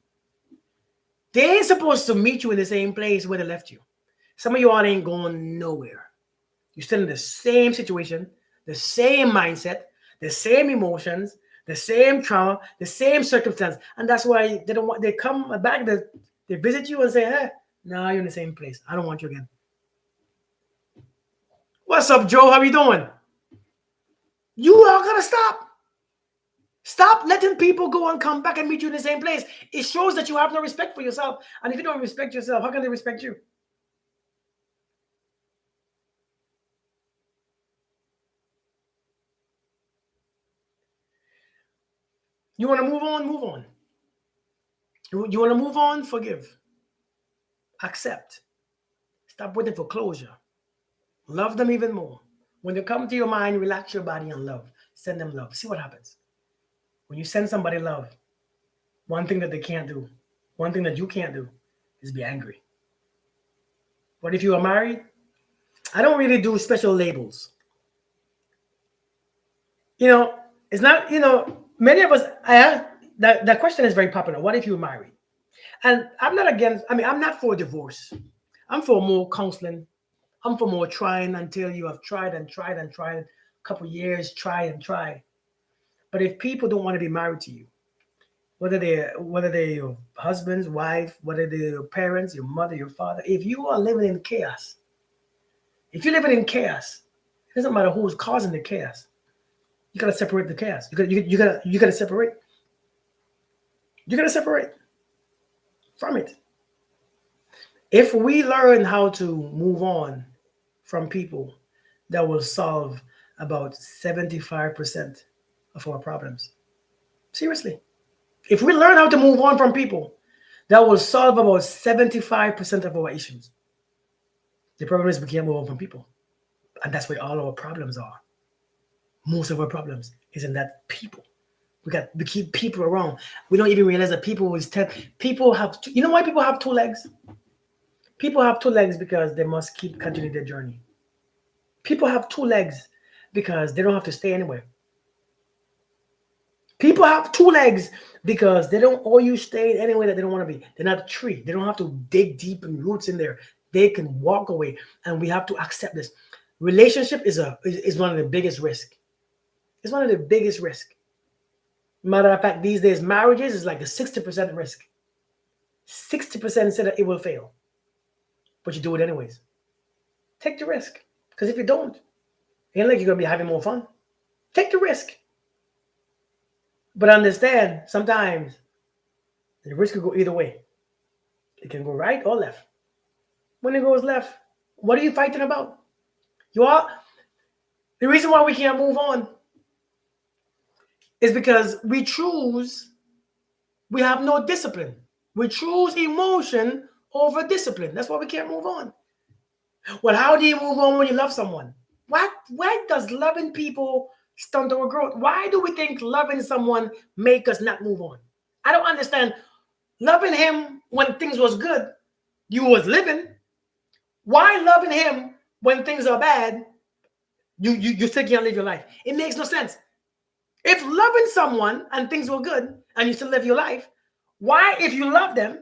they ain't supposed to meet you in the same place where they left you. Some of you all ain't going nowhere. You're still in the same situation, the same mindset, the same emotions, the same trauma, the same circumstance. And that's why they don't want they come back, they visit you and say, hey, now you're in the same place. I don't want you again. What's up, Joe? How you doing? You are gonna stop. Stop letting people go and come back and meet you in the same place. It shows that you have no respect for yourself. And if you don't respect yourself, how can they respect you? You want to move on? Move on. You want to move on? Forgive. Accept. Stop waiting for closure. Love them even more. When they come to your mind, relax your body and love. Send them love. See what happens. When you send somebody love, one thing that they can't do, one thing that you can't do is be angry. But if you are married, I don't really do special labels. You know, it's not, many of us, I ask, that question is very popular. What if you're married? And I'm not against, I'm not for divorce. I'm for more counseling. I'm for more trying until you have tried and tried and tried. A couple years, try and try. But if people don't want to be married to you, whether they're your husband's wife, whether they're your parents, your mother, your father, if you are living in chaos, if you're living in chaos, it doesn't matter who's causing the chaos. You gotta separate the chaos. You gotta separate. You gotta separate from it. If we learn how to move on from people, that will solve about 75% of our problems. Seriously. If we learn how to move on from people, that will solve about 75% of our issues. The problem is we can't move on from people. And that's where all our problems are. Most of our problems is in that people. We keep people around. We don't even realize that people have you know why people have two legs? People have two legs because they must keep continuing their journey. People have two legs because they don't have to stay anywhere. People have two legs because they don't owe you stay anywhere that they don't want to be. They're not a tree. They don't have to dig deep and roots in there. They can walk away, and we have to accept this. Relationship is one of the biggest risk. It's one of the biggest risk. Matter of fact, these days marriages is like a 60% risk. 60% said that it will fail, but you do it anyways. Take the risk, because if you don't, it ain't like you're gonna be having more fun. Take the risk, but understand sometimes the risk could go either way. It can go right or left. When it goes left, what are you fighting about? You are the reason why we can't move on is because we have no discipline. We choose emotion over discipline. That's why we can't move on. Well, how do you move on when you love someone? What? Why does loving people stunt our growth? Why do we think loving someone make us not move on? I don't understand. Loving him when things was good, you was living. Why loving him when things are bad, you still can't live your life? It makes no sense. If loving someone and things were good and you still live your life, why, if you love them,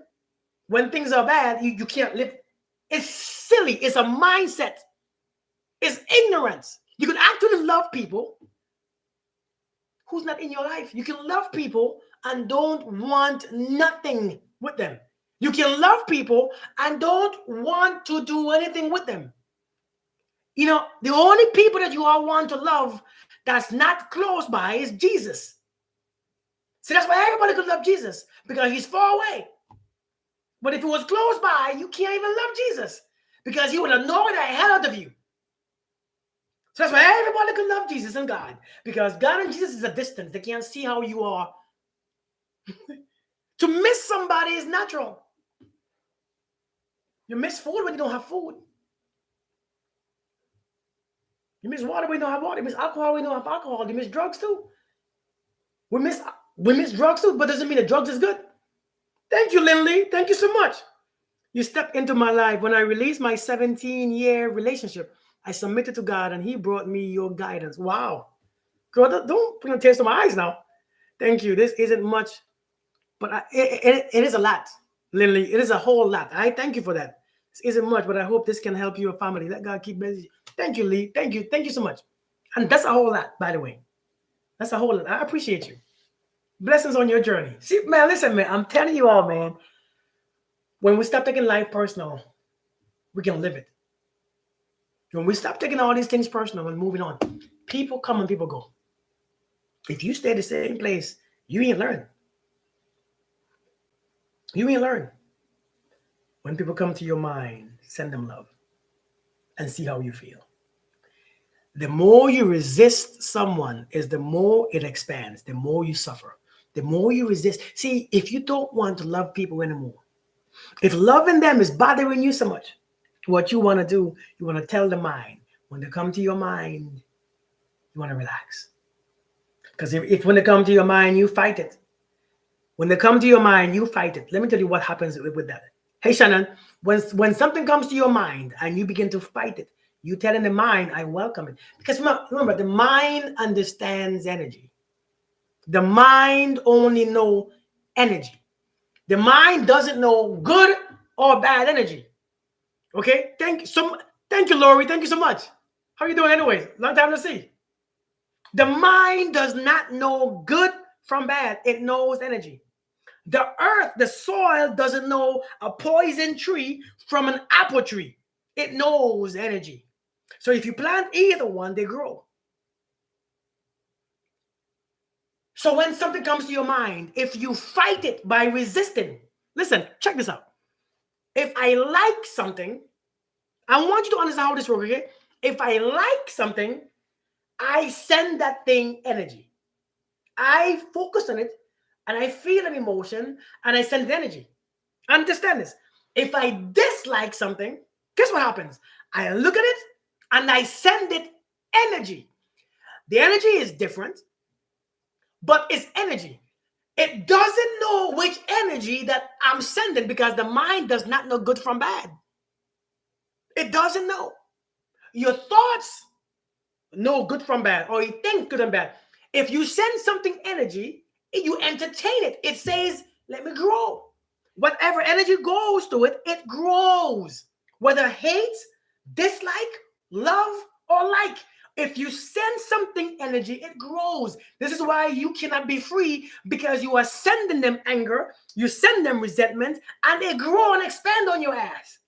when things are bad, you can't live? It's silly. It's a mindset. It's ignorance. You can actually love people who's not in your life. You can love people and don't want nothing with them. You can love people and don't want to do anything with them. You know, the only people that you all want to love that's not close by is Jesus. See, that's why everybody could love Jesus, because he's far away. But if he was close by, you can't even love Jesus, because he would annoy the hell out of you. So that's why everybody can love Jesus and God, because God and Jesus is a distance. They can't see how you are. To miss somebody is natural. You miss food when you don't have food. You miss water when you don't have water. You miss alcohol when you don't have alcohol. You miss drugs too. We miss drugs too, but doesn't mean that drugs is good. Thank you, Lindley. Thank you so much. You stepped into my life. When I released my 17-year relationship, I submitted to God and he brought me your guidance. Wow. Girl, don't put a tears to my eyes now. Thank you. This isn't much, but it is a lot, Lindley. It is a whole lot. I thank you for that. This isn't much, but I hope this can help your family. Let God keep busy. Thank you, Lee. Thank you. Thank you so much. And that's a whole lot, by the way. That's a whole lot. I appreciate you. Blessings on your journey. See, man, listen, man. I'm telling you all, man. When we stop taking life personal, we can live it. When we stop taking all these things personal and moving on, people come and people go. If you stay the same place, you ain't learn. You ain't learn. When people come to your mind, send them love and see how you feel. The more you resist someone is the more it expands, the more you suffer, the more you resist. See, if you don't want to love people anymore, if loving them is bothering you so much, what you want to do, you want to tell the mind. When they come to your mind, you want to relax. Because if when they come to your mind, you fight it. When they come to your mind, you fight it. Let me tell you what happens with that. Hey, Shannon, when something comes to your mind and you begin to fight it, you telling the mind, I welcome it. Because remember, the mind understands energy. The mind only know energy. The mind doesn't know good or bad energy. Okay? Thank you, Lori. Thank you so much. How you doing anyways? Long time to see. The mind does not know good from bad. It knows energy. The earth, the soil doesn't know a poison tree from an apple tree. It knows energy. So if you plant either one, they grow. So when something comes to your mind, if you fight it by resisting, listen, check this out. If I like something, I want you to understand how this works, okay? If I like something, I send that thing energy. I focus on it. and I feel an emotion and I send energy. Understand this. If I dislike something, guess what happens? I look at it and I send it energy. The energy is different, but it's energy. It doesn't know which energy that I'm sending because the mind does not know good from bad. It doesn't know. Your thoughts know good from bad, or you think good and bad. If you send something energy, you entertain it. It says, let me grow. Whatever energy goes to it, it grows. Whether hate, dislike, love, or like. If you send something energy, it grows. This is why you cannot be free because you are sending them anger, you send them resentment, and they grow and expand on your ass.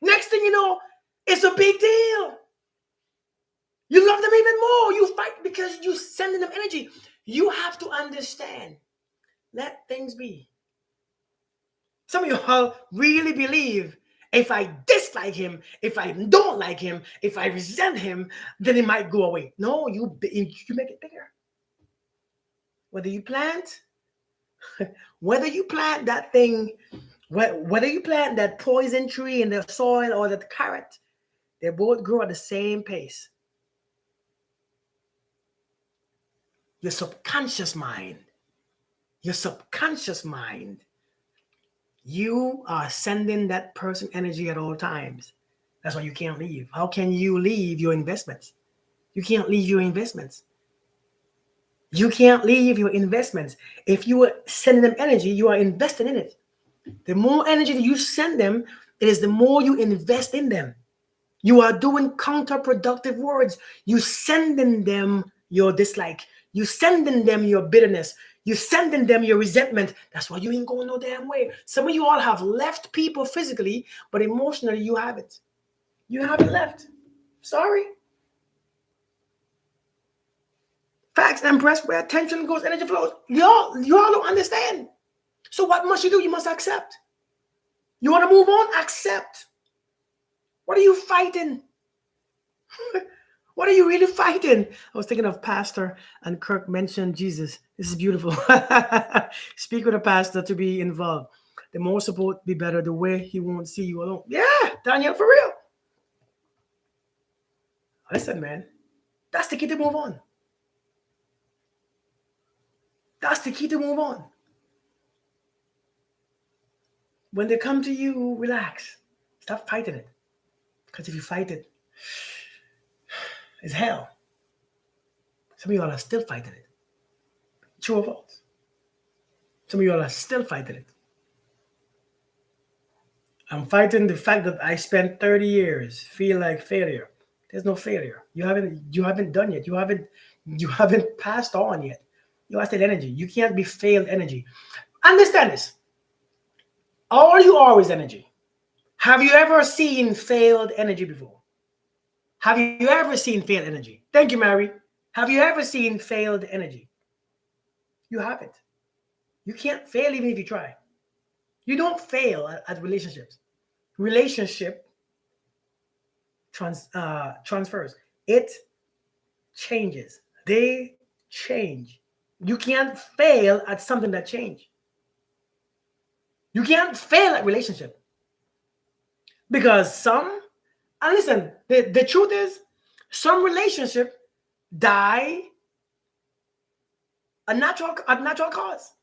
Next thing you know, it's a big deal. You love them even more. You fight because you sending them energy. You have to understand. Let things be. Some of y'all really believe if I dislike him, if I don't like him, if I resent him, then it might go away. No, you make it bigger. Whether you plant, whether you plant that thing, whether you plant that poison tree in the soil or the carrot, they both grow at the same pace. Your subconscious mind, your subconscious mind, you are sending that person energy at all times. That's why you can't leave. How can you leave your investments? You can't leave your investments. You can't leave your investments. If you are sending them energy, you are investing in it. The more energy that you send them, it is the more you invest in them. You are doing counterproductive words. You sending them your dislike. You sending them your bitterness. You sending them your resentment. That's why you ain't going no damn way. Some of you all have left people physically, but emotionally you haven't. You haven't left. Sorry. Facts and press where attention goes, energy flows. Y'all don't understand. So what must you do? You must accept. You want to move on? Accept. What are you fighting? What are you really fighting? I was thinking of Pastor and Kirk mentioned Jesus. This is beautiful. Speak with a pastor to be involved. The more support, be better. The way he won't see you alone. Yeah, Daniel, for real. Listen, man, that's the key to move on. That's the key to move on. When they come to you, relax. Stop fighting it. Because if you fight it, it's hell. Some of y'all are still fighting it. True or false? Some of y'all are still fighting it. I'm fighting the fact that I spent 30 years feel like failure. There's no failure. You haven't done yet. You haven't passed on yet. You are still energy. You can't be failed energy. Understand this. All you are is energy. Have you ever seen failed energy before? Have you ever seen failed energy? Thank you, Mary. Have you ever seen failed energy? You haven't. You can't fail even if you try. You don't fail at relationships. Relationship transfers. It changes. They change. You can't fail at something that changed. You can't fail at relationship because and listen, the truth is, some relationship die a natural cause.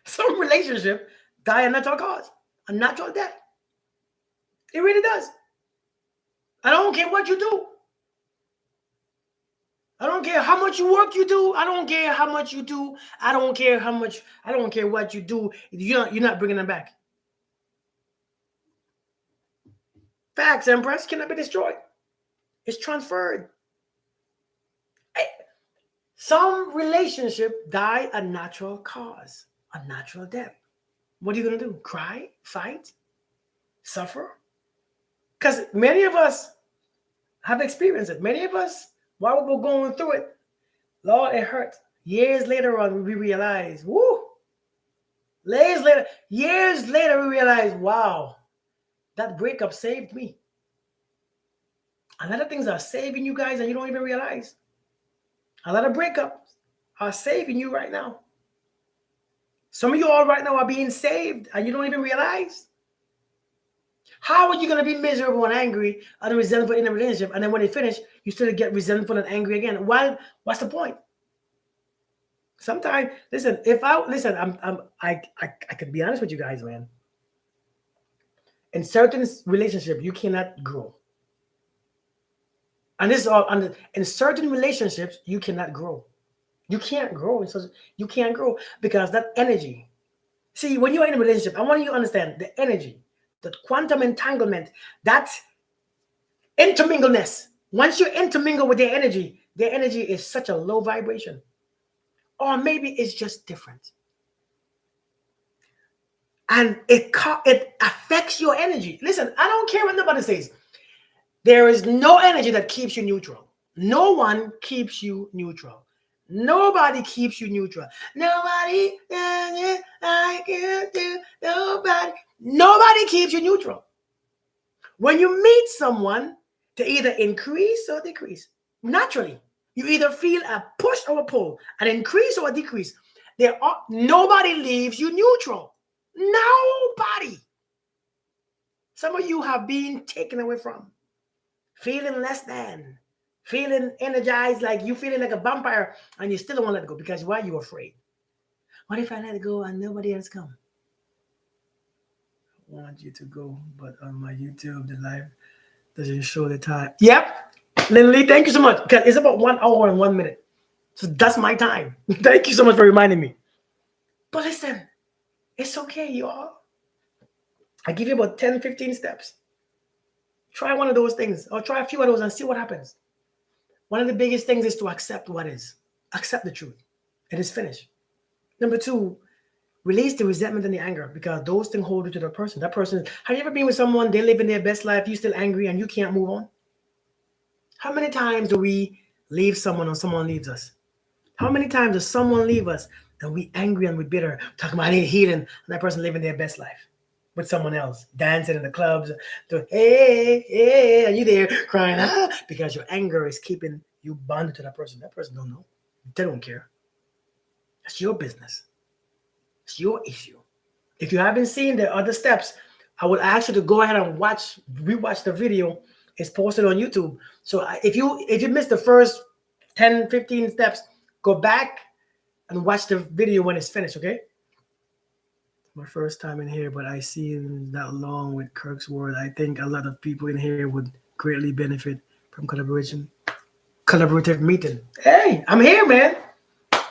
Some relationship die a natural cause, a natural death. It really does. I don't care what you do. I don't care how much work you do. I don't care how much you do. I don't care how much. I don't care what you do. You're not bringing them back. Facts, Empress cannot be destroyed. It's transferred. Eh, Some relationship die a natural cause, a natural death. What are you gonna do? Cry, fight, suffer? Because many of us have experienced it. Many of us, while we're going through it, Lord, it hurt. Years later on, we realize, woo. Years later, we realize, wow, that breakup saved me. A lot of things are saving you guys, and you don't even realize. A lot of breakups. are saving you right now. Some of you all right now are being saved and you don't even realize. How are you going to be miserable and angry and resentful in a relationship, and then when they finish, you still get resentful and angry again? Why? What's the point? Sometimes, listen. If I listen, I can be honest with you guys, man. In certain relationship, you cannot grow, and this is all. In certain relationships, you cannot grow. You can't grow. You can't grow because that energy. See, when you're in a relationship, I want you to understand the energy, the quantum entanglement, that intermingleness. Once you intermingle with their energy is such a low vibration. Or maybe it's just different. And it affects your energy. Listen, I don't care what nobody says. There is no energy that keeps you neutral. No one keeps you neutral. Nobody keeps you neutral. Nobody, I can do, nobody. Nobody keeps you neutral. When you meet someone, to either increase or decrease, naturally, you either feel a push or a pull, an increase or a decrease. Nobody leaves you neutral. Nobody. Some of you have been taken away from, feeling less than, feeling energized, like you feeling like a vampire, and you still don't want to let it go because why? You afraid. What if I let it go and nobody else come? I want you to go, but on my YouTube, the live doesn't show the time. Yep. Lindley, thank you so much. Because it's about 1 hour and 1 minute. So that's my time. Thank you so much for reminding me. But listen, it's okay, y'all. I give you about 10, 15 steps. Try one of those things or try a few of those and see what happens. One of the biggest things is to accept what is. Accept the truth. It is finished. Number two, release the resentment and the anger because those things hold you to the person. That person, have you ever been with someone, they live in their best life, you still angry and you can't move on? How many times do we leave someone or someone leaves us? How many times does someone leave us and we angry and we bitter, talking about I need healing, and that person living their best life with someone else, dancing in the clubs, doing hey, hey, and you there crying because your anger is keeping you bonded to that person. That person don't know. They don't care. That's your business. It's your issue. If you haven't seen the other steps, I would ask you to go ahead and rewatch the video. It's posted on YouTube. So if you missed the first 10, 15 steps, go back and watch the video when it's finished, okay? My first time in here, but I see that long with Kirk's word. I think a lot of people in here would greatly benefit from collaborative meeting. Hey, I'm here, man.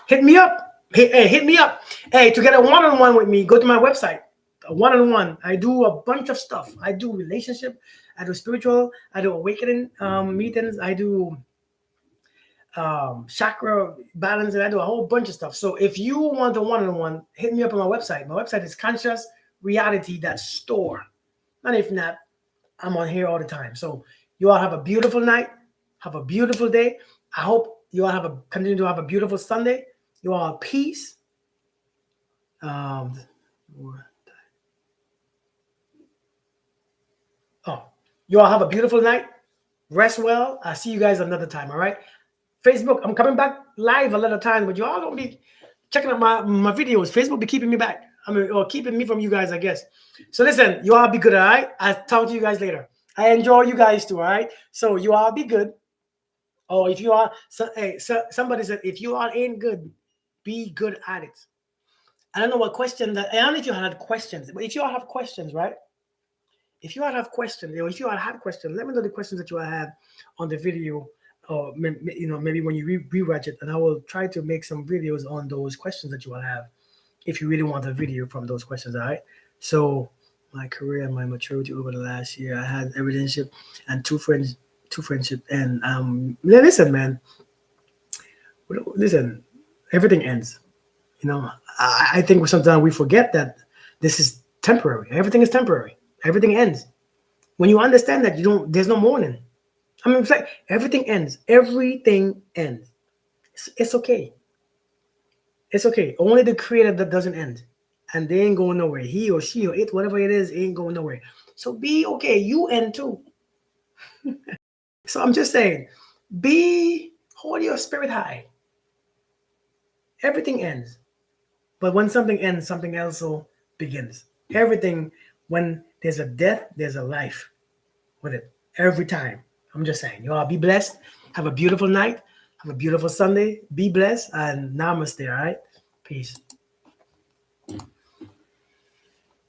Hit me up. Hit me up. Hey, to get a one-on-one with me, go to my website. A one-on-one. I do a bunch of stuff. I do relationship. I do spiritual. I do awakening meetings. I do chakra balance, and I do a whole bunch of stuff. So if you want a one-on-one, hit me up on my website. My website is consciousreality.store. And if not, I'm on here all the time. So you all have a beautiful night. Have a beautiful day. I hope you all continue to have a beautiful Sunday. You all have peace. You all have a beautiful night. Rest well. I'll see you guys another time. All right. Facebook, I'm coming back live a lot of times, but you all don't be checking out my videos. Facebook be keeping me back. Or keeping me from you guys, I guess. So listen, you all be good, all right? I'll talk to you guys later. I enjoy you guys too, all right? So you all be good. Oh, if you are, somebody said, if you all ain't good, be good at it. I don't know what question that, I don't know if you had questions, but if you all have questions, right? If you all have questions, or if you all have questions, let me know the questions that you all have on the video, or maybe when you rewatch it, and I will try to make some videos on those questions that you all have. If you really want a video from those questions, all right? So my career and my maturity over the last year, I had a relationship and two friendship, and listen, man, listen, everything ends. I think sometimes we forget that this is temporary. Everything is temporary. Everything ends. When you understand that, there's no mourning. It's like everything ends. Everything ends. It's okay. It's okay. Only the creator that doesn't end. And they ain't going nowhere. He or she or it, whatever it is, ain't going nowhere. So be okay. You end too. So I'm just saying, hold your spirit high. Everything ends. But when something ends, something else also begins. Everything, when there's a death, there's a life with it. Every time. I'm just saying. You all be blessed. Have a beautiful night. Have a beautiful Sunday. Be blessed and namaste. All right. Peace.